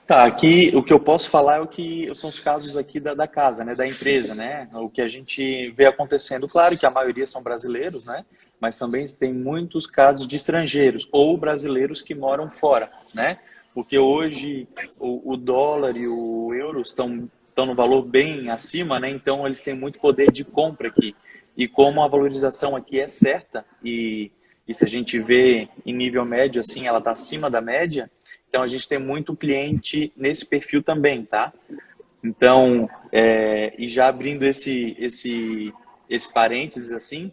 Speaker 2: Tá, aqui o que eu posso falar são os casos aqui da casa, né, da empresa, né, o que a gente vê acontecendo. Claro que a maioria são brasileiros, né, mas também tem muitos casos de estrangeiros ou brasileiros que moram fora, né, porque hoje o dólar e o euro estão no valor bem acima, né, então eles têm muito poder de compra aqui. E como a valorização aqui é certa e se a gente vê em nível médio, assim, ela está acima da média, então a gente tem muito cliente nesse perfil também, tá? Então, e já abrindo esse parênteses, assim,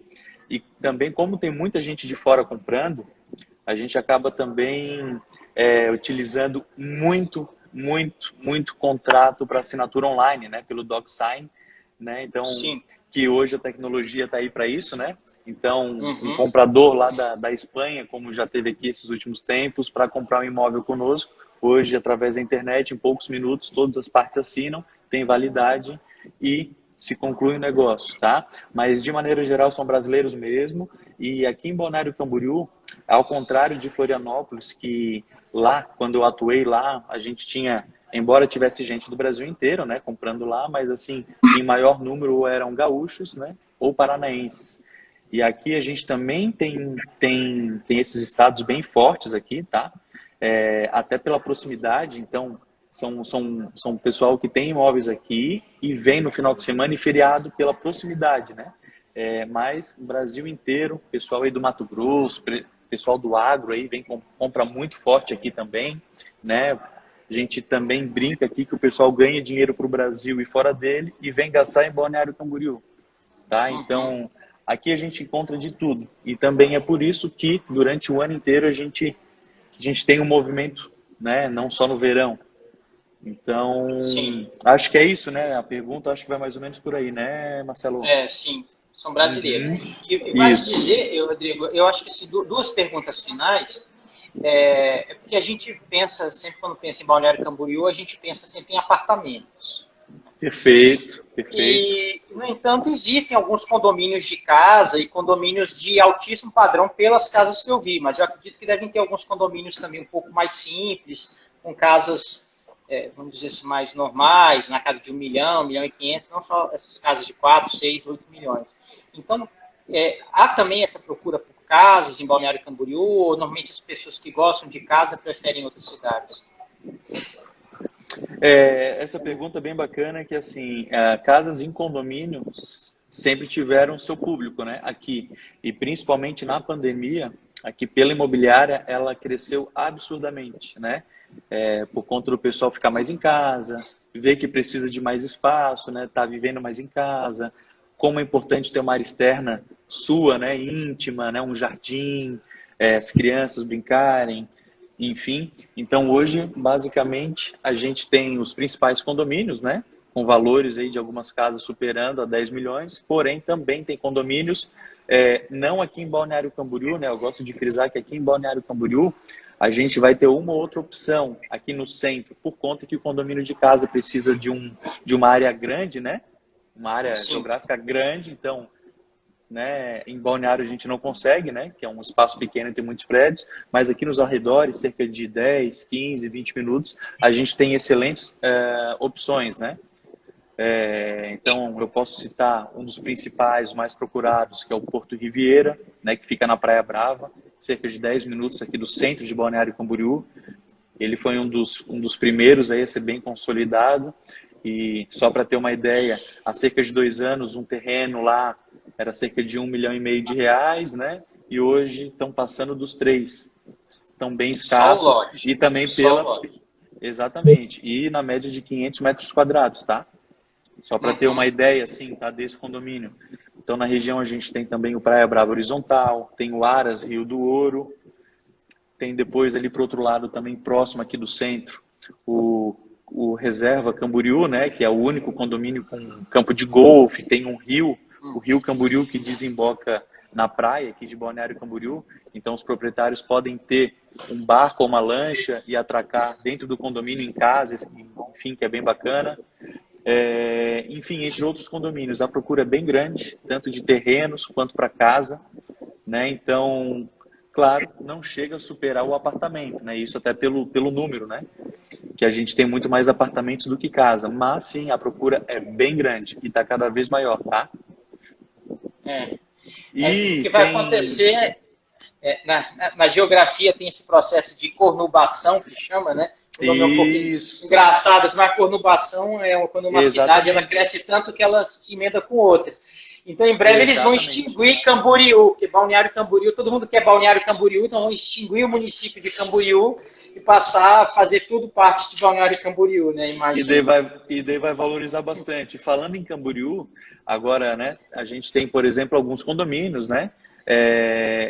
Speaker 2: e também como tem muita gente de fora comprando, a gente acaba também utilizando muito contrato para assinatura online, né? Pelo DocSign, né? Então, sim, que hoje a tecnologia está aí para isso, né? Então, um comprador lá da Espanha, como já teve aqui esses últimos tempos, para comprar um imóvel conosco, hoje, através da internet, em poucos minutos, todas as partes assinam, tem validade e se conclui o negócio, tá? Mas de maneira geral são brasileiros mesmo. E aqui em Balneário Camboriú, ao contrário de Florianópolis, que lá, quando eu atuei lá, a gente tinha, embora tivesse gente do Brasil inteiro, né, comprando lá, mas assim, em maior número eram gaúchos, né, ou paranaenses. E aqui a gente também tem esses estados bem fortes aqui, tá? Até pela proximidade, então são pessoal que tem imóveis aqui e vem no final de semana e feriado pela proximidade, né? Mas o Brasil inteiro, pessoal aí do Mato Grosso, pessoal do agro aí vem compra muito forte aqui também, né? A gente também brinca aqui que o pessoal ganha dinheiro para o Brasil e fora dele e vem gastar em Balneário Camboriú, tá? Então aqui a gente encontra de tudo e também é por isso que durante o ano inteiro a gente tem um movimento, né? Não só no verão. Então,
Speaker 1: Sim.
Speaker 2: acho que é isso, né? A pergunta acho que vai mais ou menos por aí, né, Marcelo?
Speaker 1: Sim, são brasileiros. E vale dizer, Rodrigo, eu acho que duas perguntas finais, porque a gente pensa, sempre quando pensa em Balneário Camboriú, a gente pensa sempre em apartamentos.
Speaker 2: Perfeito.
Speaker 1: E, no entanto, existem alguns condomínios de casa e condomínios de altíssimo padrão pelas casas que eu vi, mas eu acredito que devem ter alguns condomínios também um pouco mais simples, com casas, vamos dizer assim, mais normais, na casa de 1 milhão, 1 milhão e 500, não só essas casas de 4, 6, 8 milhões. Então, há também essa procura por casas em Balneário Camboriú, ou normalmente as pessoas que gostam de casa preferem outras cidades?
Speaker 2: Essa pergunta é bem bacana, que assim, casas em condomínios sempre tiveram seu público, né, aqui. E principalmente na pandemia, aqui pela imobiliária, ela cresceu absurdamente, né? Por conta do pessoal ficar mais em casa, ver que precisa de mais espaço, né? Tá vivendo mais em casa, como é importante ter uma área externa sua, né? Íntima, né? Um jardim, as crianças brincarem, enfim. Então hoje, basicamente, a gente tem os principais condomínios, né? Com valores aí de algumas casas superando a 10 milhões, porém também tem condomínios, não aqui em Balneário Camboriú, né? Eu gosto de frisar que aqui em Balneário Camboriú a gente vai ter uma outra opção aqui no centro, por conta que o condomínio de casa precisa de uma área grande, né? Uma área geográfica grande, então, né, em Balneário a gente não consegue, né? Que é um espaço pequeno e tem muitos prédios, mas aqui nos arredores, cerca de 10, 15, 20 minutos, a gente tem excelentes opções, né? Então, eu posso citar um dos principais, mais procurados, que é o Porto Riviera, né, que fica na Praia Brava, cerca de 10 minutos aqui do centro de Balneário Camboriú. Ele foi um dos primeiros aí a ser bem consolidado. E só para ter uma ideia, há cerca de 2 anos, um terreno lá era cerca de 1,5 milhão de reais, né? E hoje estão passando dos 3. Estão bem escassos. E também Exatamente. E na média de 500 metros quadrados, tá? Só para ter uma ideia, assim, tá, desse condomínio. Então, na região a gente tem também o Praia Brava Horizontal, tem o Aras, Rio do Ouro, tem depois ali para o outro lado também, próximo aqui do centro, o Reserva Camboriú, né, que é o único condomínio com campo de golfe, tem um rio, o Rio Camboriú, que desemboca na praia aqui de Balneário Camboriú. Então, os proprietários podem ter um barco ou uma lancha e atracar dentro do condomínio em casa, enfim, que é bem bacana. Enfim, entre outros condomínios, a procura é bem grande, tanto de terrenos quanto para casa, né? Então, claro, não chega a superar o apartamento, né? Isso até pelo número, né? Que a gente tem muito mais apartamentos do que casa, mas sim, a procura é bem grande e está cada vez maior, tá?
Speaker 1: O que vai acontecer na geografia tem esse processo de cornubação, que chama, né? O nome é um pouquinho engraçado, mas a cornubação é quando uma cidade ela cresce tanto que ela se emenda com outras. Então, em breve, eles vão extinguir Camboriú, que Balneário Camboriú, todo mundo quer Balneário Camboriú, então vão extinguir o município de Camboriú e passar a fazer tudo parte de Balneário Camboriú, né?
Speaker 2: E daí vai valorizar bastante. Falando em Camboriú, agora, né, a gente tem, por exemplo, alguns condomínios, né?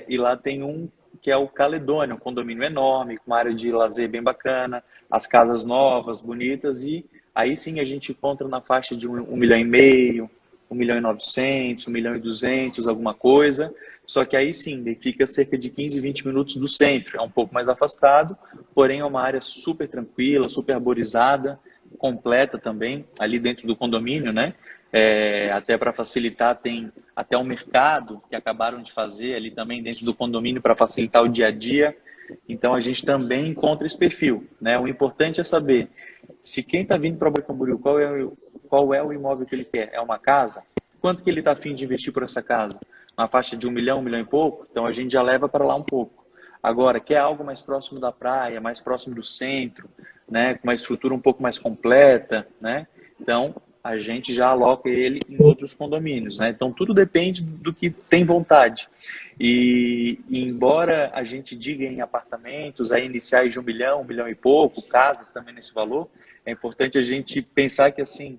Speaker 2: E lá tem um que é o Caledônia, um condomínio enorme, com uma área de lazer bem bacana, as casas novas, bonitas, e aí sim a gente encontra na faixa de 1,5 milhão, 1,9 milhão, 1,2 milhão, alguma coisa. Só que aí sim, fica cerca de 15, 20 minutos do centro. É um pouco mais afastado, porém é uma área super tranquila, super arborizada, completa também, ali dentro do condomínio, né? até para facilitar, tem até um mercado que acabaram de fazer ali também dentro do condomínio para facilitar o dia a dia. Então a gente também encontra esse perfil, né? O importante é saber se quem está vindo para Balneário Camboriú, qual é o imóvel que ele quer? É uma casa? Quanto que ele está a fim de investir por essa casa? Uma faixa de 1 milhão e pouco? Então a gente já leva para lá um pouco. Agora, quer algo mais próximo da praia, mais próximo do centro, né? Com uma estrutura um pouco mais completa, né? Então a gente já aloca ele em outros condomínios, né? Então tudo depende do que tem vontade. E embora a gente diga em apartamentos, aí iniciais de 1 milhão e pouco, casas também nesse valor, é importante a gente pensar que assim,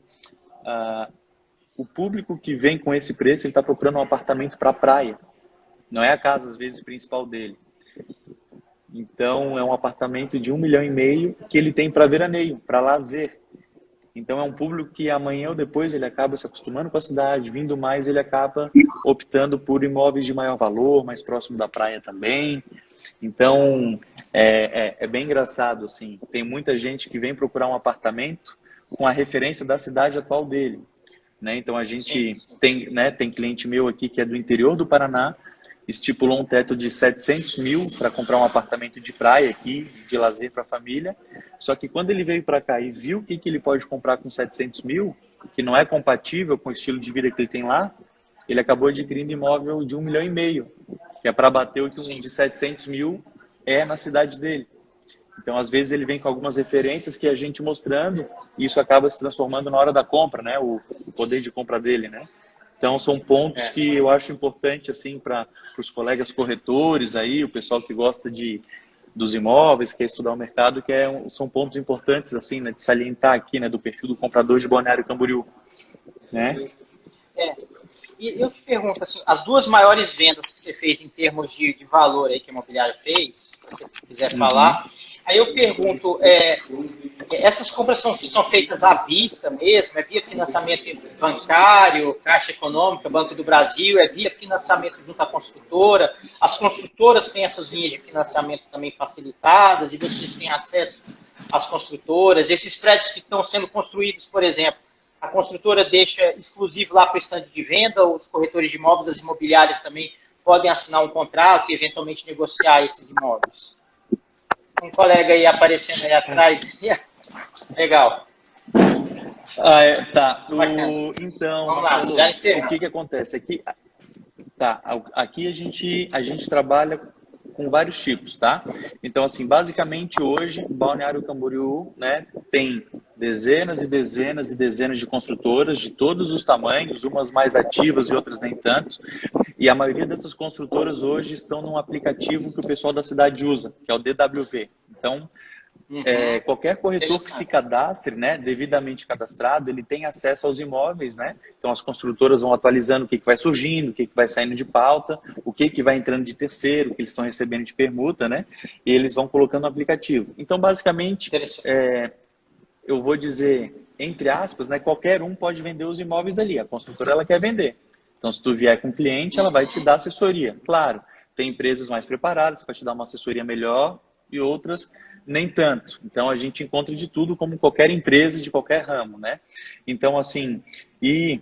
Speaker 2: o público que vem com esse preço, ele está procurando um apartamento para a praia, não é a casa às vezes principal dele. Então é um apartamento de 1,5 milhão que ele tem para veraneio, para lazer. Então é um público que amanhã ou depois ele acaba se acostumando com a cidade, vindo mais, ele acaba optando por imóveis de maior valor, mais próximo da praia também. Então é bem engraçado, assim. Tem muita gente que vem procurar um apartamento com a referência da cidade atual dele, né? Então a gente tem cliente meu aqui que é do interior do Paraná, estipulou um teto de 700 mil para comprar um apartamento de praia aqui, de lazer para a família. Só que quando ele veio para cá e viu o que ele pode comprar com 700 mil, que não é compatível com o estilo de vida que ele tem lá, ele acabou adquirindo imóvel de 1,5 milhão, que é para bater o que um de 700 mil é na cidade dele. Então, às vezes, ele vem com algumas referências que a gente mostrando, e isso acaba se transformando na hora da compra, né? O poder de compra dele, né? Então, são pontos que eu acho importante, assim, para os colegas corretores aí, o pessoal que gosta dos imóveis, quer estudar o mercado, são pontos importantes, assim, né, de salientar aqui, né, do perfil do comprador de Balneário Camboriú, né?
Speaker 1: E eu te pergunto, assim, as duas maiores vendas que você fez em termos de valor aí que a imobiliária fez, se você quiser falar, aí eu pergunto, essas compras são feitas à vista mesmo? É via financiamento bancário, Caixa Econômica, Banco do Brasil? É via financiamento junto à construtora? As construtoras têm essas linhas de financiamento também facilitadas e vocês têm acesso às construtoras? Esses prédios que estão sendo construídos, por exemplo, a construtora deixa exclusivo lá para o estande de venda, ou os corretores de imóveis, as imobiliárias também podem assinar um contrato e eventualmente negociar esses imóveis? Um colega aí aparecendo aí atrás. Legal.
Speaker 2: Tá. Então,
Speaker 1: vamos lá, já encerramos.
Speaker 2: o que acontece? Aqui a gente trabalha com vários tipos, tá? Então, assim, basicamente hoje, Balneário Camboriú, né, tem dezenas e dezenas e dezenas de construtoras de todos os tamanhos, umas mais ativas e outras nem tanto. E a maioria dessas construtoras hoje estão num aplicativo que o pessoal da cidade usa, que é o DWV. Então, qualquer corretor que se cadastre, né, devidamente cadastrado, ele tem acesso aos imóveis, né? Então as construtoras vão atualizando o que vai surgindo, o que vai saindo de pauta, o que vai entrando de terceiro, o que eles estão recebendo de permuta, né? E eles vão colocando no aplicativo. Então, basicamente, eu vou dizer, entre aspas, né, qualquer um pode vender os imóveis dali. A construtora, ela quer vender. Então, se tu vier com cliente, ela vai te dar assessoria. Claro, tem empresas mais preparadas para te dar uma assessoria melhor e outras nem tanto. Então, a gente encontra de tudo como qualquer empresa de qualquer ramo, né? Então, assim, e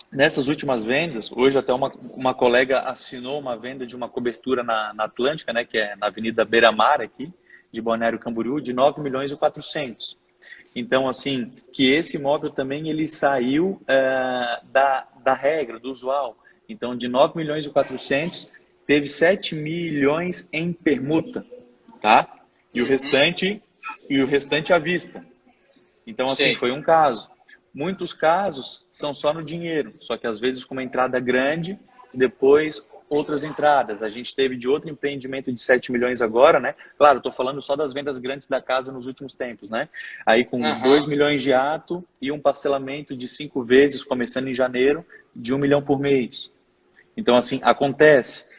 Speaker 2: nessas últimas vendas, hoje até uma colega assinou uma venda de uma cobertura na Atlântica, né, que é na Avenida Beira-Mar aqui, de Balneário Camboriú, de 9 milhões e 400. Então, assim, que esse imóvel também ele saiu da regra, do usual. Então, de 9 milhões e 400, teve 7 milhões em permuta, tá? E o restante à vista. Então, assim, foi um caso. Muitos casos são só no dinheiro, só que às vezes com uma entrada grande e depois outras entradas. A gente teve de outro empreendimento de 7 milhões agora, né? Claro, estou falando só das vendas grandes da casa nos últimos tempos, né? Aí com 2 milhões de ato e um parcelamento de 5 vezes, começando em janeiro, de 1 milhão por mês. Então, assim, acontece.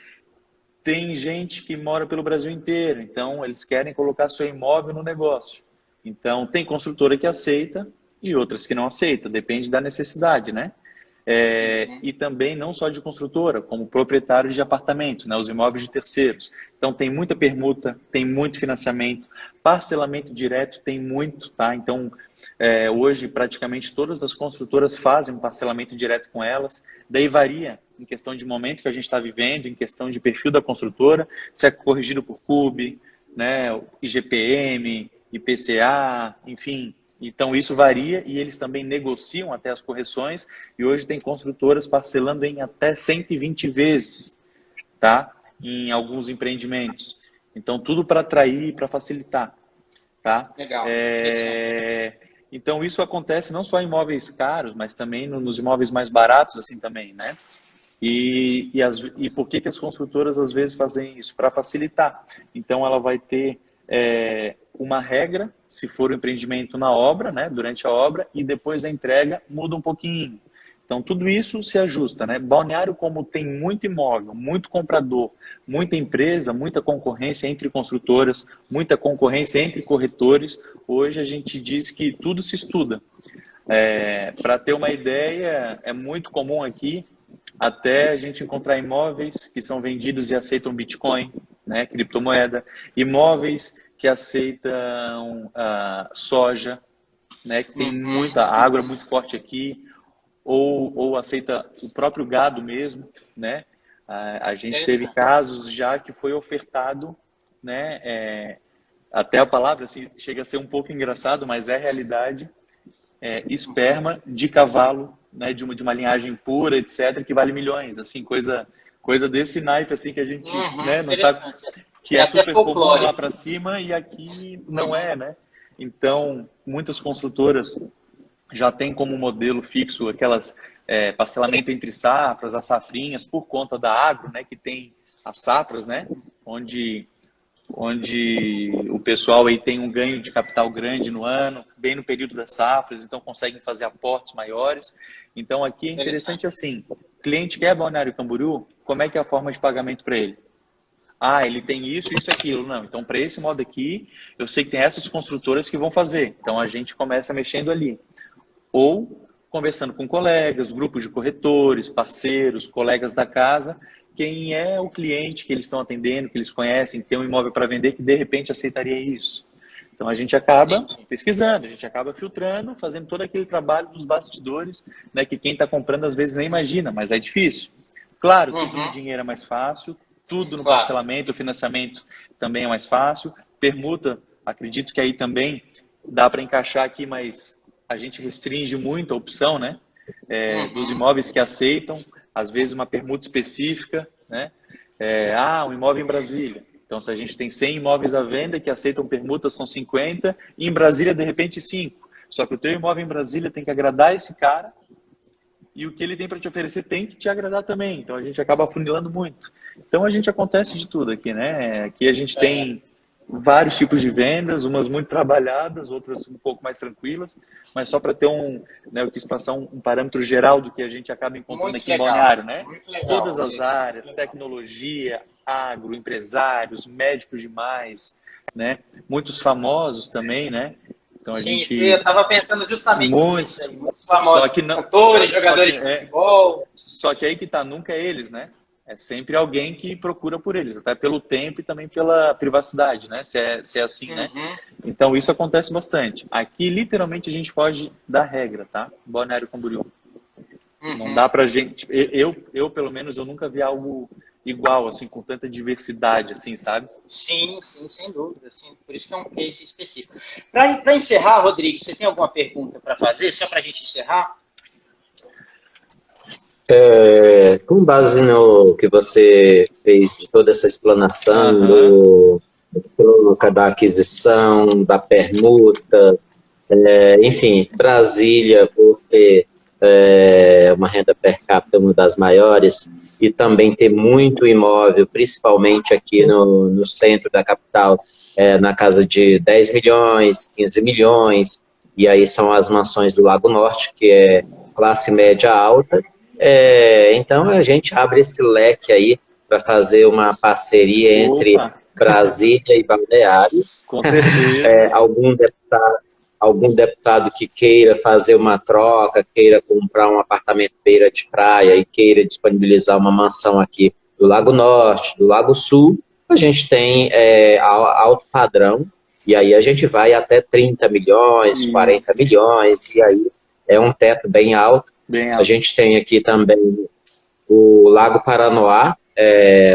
Speaker 2: Tem gente que mora pelo Brasil inteiro, então eles querem colocar seu imóvel no negócio. Então, tem construtora que aceita e outras que não aceita, depende da necessidade, né? E também não só de construtora, como proprietários de apartamentos, né, os imóveis de terceiros. Então tem muita permuta, tem muito financiamento, parcelamento direto tem muito, tá? Então hoje praticamente todas as construtoras fazem um parcelamento direto com elas, daí varia em questão de momento que a gente está vivendo, em questão de perfil da construtora, se é corrigido por CUB, né, IGPM, IPCA, enfim. Então isso varia e eles também negociam até as correções e hoje tem construtoras parcelando em até 120 vezes, tá? Em alguns empreendimentos. Então tudo para atrair e para facilitar, tá?
Speaker 1: Legal.
Speaker 2: Então isso acontece não só em imóveis caros, mas também nos imóveis mais baratos assim também, né? E por que as construtoras às vezes fazem isso? Para facilitar. Então ela vai ter uma regra, se for o empreendimento na obra, né, durante a obra, e depois da entrega muda um pouquinho. Então tudo isso se ajusta, né? Balneário, como tem muito imóvel, muito comprador, muita empresa, muita concorrência entre construtoras, muita concorrência entre corretores, hoje a gente diz que tudo se estuda. Para ter uma ideia, é muito comum aqui até a gente encontrar imóveis que são vendidos e aceitam Bitcoin, né, criptomoeda, imóveis que aceitam soja, né, que tem muita agro, é muito forte aqui, ou aceita o próprio gado mesmo, né? A gente teve casos já que foi ofertado, né, até a palavra assim, chega a ser um pouco engraçado, mas é realidade, esperma de cavalo, né, de uma linhagem pura, etc., que vale milhões, assim, coisa desse naipe, assim, que a gente, né, não tá, que é super comum lá para cima e aqui não é, né? Então, muitas construtoras já têm como modelo fixo aquelas parcelamento entre safras, as safrinhas, por conta da agro, né, que tem as safras, né, onde o pessoal aí tem um ganho de capital grande no ano, bem no período das safras, então conseguem fazer aportes maiores. Então aqui é interessante assim, o cliente quer Balneário Camboriú, como é que é a forma de pagamento para ele? Ele tem isso, isso e aquilo. Não, então para esse modo aqui, eu sei que tem essas construtoras que vão fazer. Então a gente começa mexendo ali. Ou conversando com colegas, grupos de corretores, parceiros, colegas da casa, quem é o cliente que eles estão atendendo, que eles conhecem, que tem um imóvel para vender, que de repente aceitaria isso. Então a gente acaba pesquisando, a gente acaba filtrando, fazendo todo aquele trabalho dos bastidores, né, que quem está comprando às vezes nem imagina, mas é difícil. Claro, tudo no dinheiro é mais fácil, tudo no parcelamento, o financiamento também é mais fácil. Permuta, acredito que aí também dá para encaixar aqui, mas a gente restringe muito a opção, né, dos imóveis que aceitam, às vezes uma permuta específica, né? Um imóvel em Brasília. Então, se a gente tem 100 imóveis à venda que aceitam permuta, são 50, e em Brasília, de repente, 5. Só que o teu imóvel em Brasília tem que agradar esse cara, e o que ele tem para te oferecer tem que te agradar também. Então, a gente acaba afunilando muito. Então, a gente acontece de tudo aqui, né? Aqui a gente tem vários tipos de vendas, umas muito trabalhadas, outras um pouco mais tranquilas, mas só para ter eu quis passar um parâmetro geral do que a gente acaba encontrando muito aqui legal, em Balneário, né? Todas as áreas, tecnologia, agro, empresários, médicos demais, né? Muitos famosos também, né? Então
Speaker 1: eu estava pensando justamente nisso, muitos famosos cantores, jogadores de futebol.
Speaker 2: Só que aí que tá, nunca é eles, né? É sempre alguém que procura por eles, até pelo tempo e também pela privacidade, né? Se é assim, né? Então isso acontece bastante. Aqui, literalmente, a gente foge da regra, tá? Balneário Camboriú. Não dá pra gente... Eu, pelo menos, eu nunca vi algo igual, assim, com tanta diversidade, assim, sabe?
Speaker 1: Sim, sem dúvida. Sim. Por isso que é um case específico. Para encerrar, Rodrigo, você tem alguma pergunta para fazer, só para a gente encerrar?
Speaker 3: Com base no que você fez de toda essa explanação da aquisição, da permuta, enfim, Brasília, por ter uma renda per capita uma das maiores e também ter muito imóvel, principalmente aqui no centro da capital, na casa de 10 milhões, 15 milhões, e aí são as mansões do Lago Norte, que é classe média alta. Então a gente abre esse leque aí para fazer uma parceria entre Brasília e Balneário.
Speaker 2: Com certeza.
Speaker 3: algum deputado que queira fazer uma troca, queira comprar um apartamento beira de praia e queira disponibilizar uma mansão aqui do Lago Norte, do Lago Sul, a gente tem alto padrão, e aí a gente vai até 30 milhões,
Speaker 2: Isso.
Speaker 3: 40 milhões, e aí é um teto bem alto.
Speaker 2: Bem alto.
Speaker 3: A gente tem aqui também o Lago Paranoá,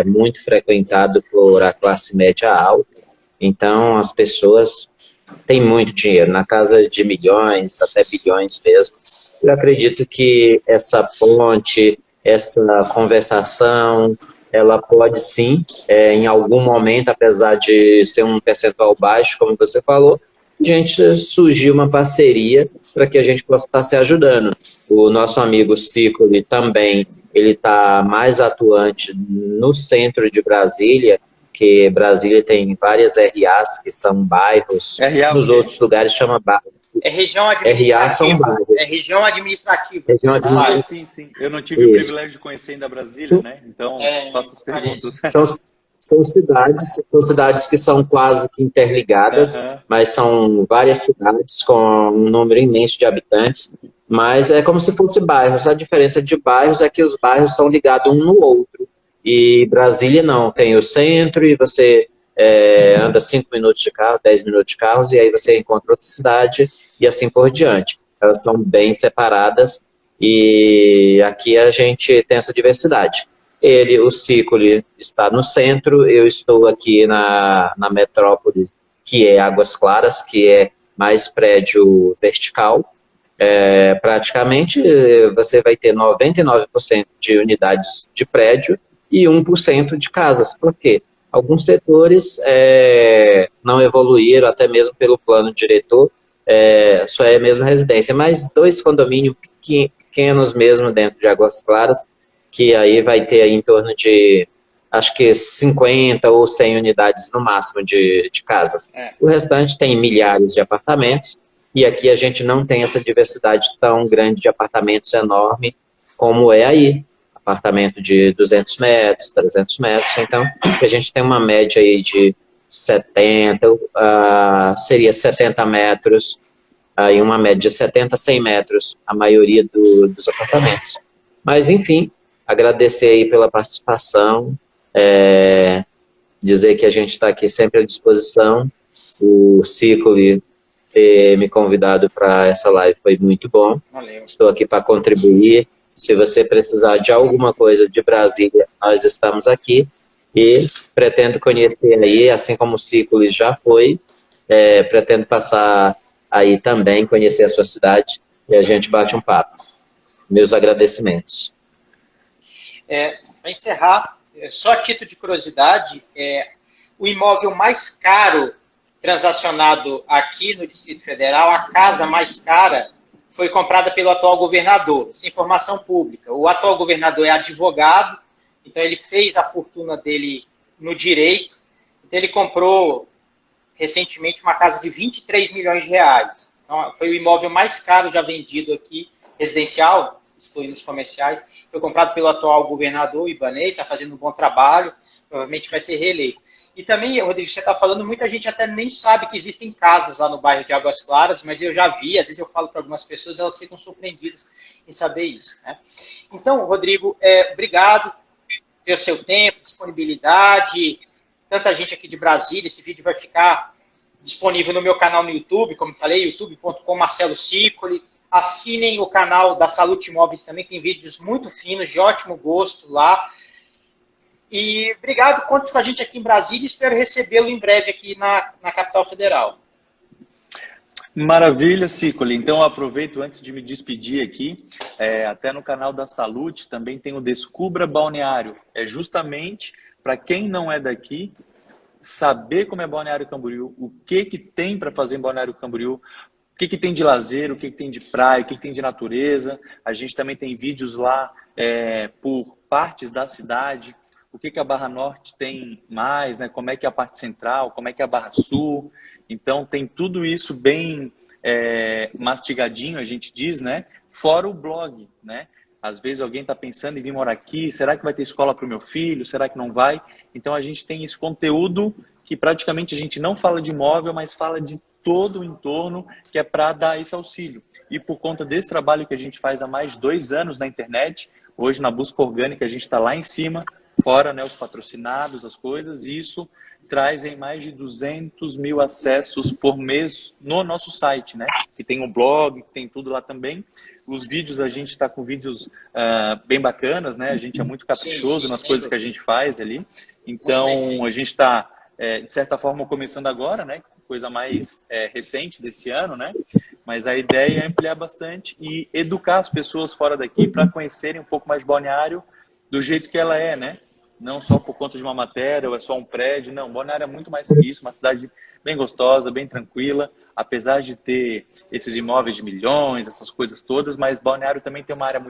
Speaker 3: muito frequentado por a classe média alta, então as pessoas têm muito dinheiro, na casa de milhões, até bilhões mesmo. Eu acredito que essa ponte, essa conversação, ela pode sim, em algum momento, apesar de ser um percentual baixo, como você falou, a gente surgir uma parceria para que a gente possa estar se ajudando. O nosso amigo Cicoli também, ele está mais atuante no centro de Brasília, que Brasília tem várias RAs, que são bairros,
Speaker 2: RA,
Speaker 3: nos outros lugares chama bairro.
Speaker 1: É região
Speaker 3: RA são
Speaker 1: administrativa.
Speaker 3: bairros.
Speaker 1: É região administrativa.
Speaker 3: Região administrativa.
Speaker 2: Sim. Eu não tive o
Speaker 3: Isso.
Speaker 2: privilégio de conhecer ainda Brasília, né? Então, faço as perguntas.
Speaker 3: São cidades que são quase que interligadas, mas são várias cidades com um número imenso de habitantes, mas é como se fosse bairros. A diferença de bairros é que os bairros são ligados um no outro, e Brasília não, tem o centro e você anda 5 minutos de carro, 10 minutos de carro, e aí você encontra outra cidade e assim por diante. Elas são bem separadas e aqui a gente tem essa diversidade. O Cicoli está no centro, eu estou aqui na metrópole, que é Águas Claras, que é mais prédio vertical. Praticamente você vai ter 99% de unidades de prédio e 1% de casas. Por quê? Alguns setores não evoluíram, até mesmo pelo plano diretor, só é mesmo residência, mas 2 condomínios pequenos mesmo dentro de Águas Claras, que aí vai ter aí em torno de, acho que 50 ou 100 unidades no máximo de casas. O restante tem milhares de apartamentos, e aqui a gente não tem essa diversidade tão grande de apartamentos enorme como é aí. Apartamento de 200 metros, 300 metros, então a gente tem uma média aí de 70, seria 70 metros, aí uma média de 70 a 100 metros, a maioria dos apartamentos. Mas, enfim, agradecer aí pela participação, dizer que a gente está aqui sempre à disposição. O Cicoli ter me convidado para essa live foi muito bom.
Speaker 1: Valeu.
Speaker 3: Estou aqui para contribuir. Se você precisar de alguma coisa de Brasília, nós estamos aqui e pretendo conhecer aí, assim como o Cicoli já foi, pretendo passar aí também, conhecer a sua cidade e a gente bate um papo. Meus agradecimentos.
Speaker 1: Para encerrar, só a título de curiosidade, o imóvel mais caro transacionado aqui no Distrito Federal, a casa mais cara, foi comprada pelo atual governador. Essa informação pública. O atual governador é advogado, então ele fez a fortuna dele no direito. Então ele comprou recentemente uma casa de 23 milhões de reais. Então, foi o imóvel mais caro já vendido aqui, residencial, estou nos comerciais. Foi comprado pelo atual governador Ibanez, está fazendo um bom trabalho, provavelmente vai ser reeleito. E também, Rodrigo, você está falando, muita gente até nem sabe que existem casas lá no bairro de Águas Claras, mas eu já vi, às vezes eu falo para algumas pessoas, elas ficam surpreendidas em saber isso, né? Então, Rodrigo, obrigado pelo seu tempo, disponibilidade, tanta gente aqui de Brasília. Esse vídeo vai ficar disponível no meu canal no YouTube, como falei, youtube.com Marcelo Cicoli. Assinem o canal da Salute Imóveis também, tem vídeos muito finos, de ótimo gosto lá. E obrigado, conte com a gente aqui em Brasília e espero recebê-lo em breve aqui na capital federal.
Speaker 2: Maravilha, Cicoli. Então, eu aproveito antes de me despedir aqui, até no canal da Salute também tem o Descubra Balneário. É justamente para quem não é daqui, saber como é Balneário Camboriú, o que tem para fazer em Balneário Camboriú, o que tem de lazer, o que tem de praia, o que tem de natureza. A gente também tem vídeos lá por partes da cidade, o que a Barra Norte tem mais, né? Como é que é a parte central, como é que é a Barra Sul. Então, tem tudo isso bem mastigadinho, a gente diz, né? Fora o blog, né? Às vezes alguém está pensando em vir morar aqui, será que vai ter escola para o meu filho, será que não vai? Então, a gente tem esse conteúdo que praticamente a gente não fala de imóvel, mas fala de todo o entorno que é para dar esse auxílio. E por conta desse trabalho que a gente faz há mais de 2 anos na internet, hoje na busca orgânica a gente está lá em cima, fora, né, os patrocinados, as coisas, e isso traz em mais de 200 mil acessos por mês no nosso site, né? Que tem um blog, tem tudo lá também. Os vídeos, a gente está com vídeos bem bacanas, né? A gente é muito caprichoso nas coisas que a gente faz ali. Então, a gente está, de certa forma, começando agora, né? Coisa mais recente desse ano, né? Mas a ideia é ampliar bastante e educar as pessoas fora daqui para conhecerem um pouco mais Balneário do jeito que ela é, né? Não só por conta de uma matéria ou é só um prédio. Não, Balneário é muito mais que isso, uma cidade bem gostosa, bem tranquila, apesar de ter esses imóveis de milhões, essas coisas todas, mas Balneário também tem uma área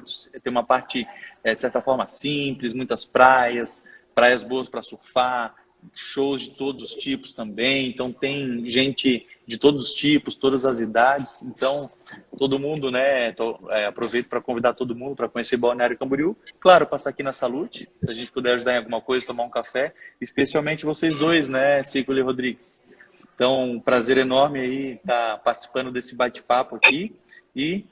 Speaker 2: tem uma parte, de certa forma, simples, muitas praias, praias boas para surfar, shows de todos os tipos também, então tem gente de todos os tipos, todas as idades, então todo mundo, né, aproveito para convidar todo mundo para conhecer Balneário Camboriú, claro, passar aqui na Salute, se a gente puder ajudar em alguma coisa, tomar um café, especialmente vocês dois, né, Ciclo e Rodrigues. Então, um prazer enorme aí estar participando desse bate-papo aqui e,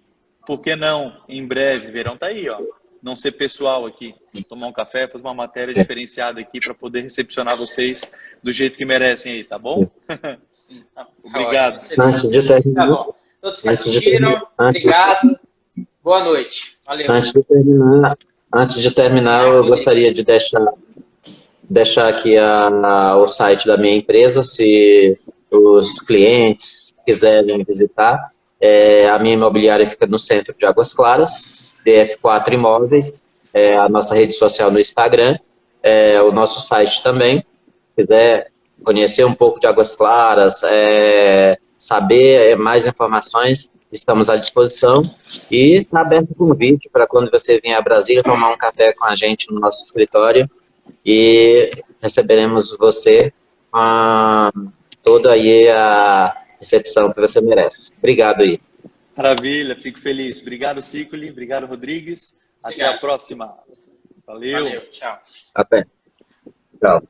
Speaker 2: por que não, em breve, verão tá aí, ó, não ser pessoal aqui, tomar um café, fazer uma matéria diferenciada aqui para poder recepcionar vocês do jeito que merecem aí, tá bom? Obrigado.
Speaker 3: Antes de terminar,
Speaker 1: Tá bom. Todos que assistiram, obrigado. Boa noite. Valeu.
Speaker 3: Antes de terminar, eu gostaria de deixar aqui o site da minha empresa, se os clientes quiserem visitar. A minha imobiliária fica no centro de Águas Claras, DF4 Imóveis, a nossa rede social no Instagram, o nosso site também. Se quiser conhecer um pouco de Águas Claras, saber mais informações, estamos à disposição. E está aberto o convite para quando você vier a Brasília tomar um café com a gente no nosso escritório e receberemos você com toda aí a recepção que você merece. Obrigado aí.
Speaker 2: Maravilha, fico feliz. Obrigado, Cicoli. Obrigado, Rodrigues. Até a próxima. Valeu.
Speaker 1: Valeu, tchau.
Speaker 3: Até. Tchau.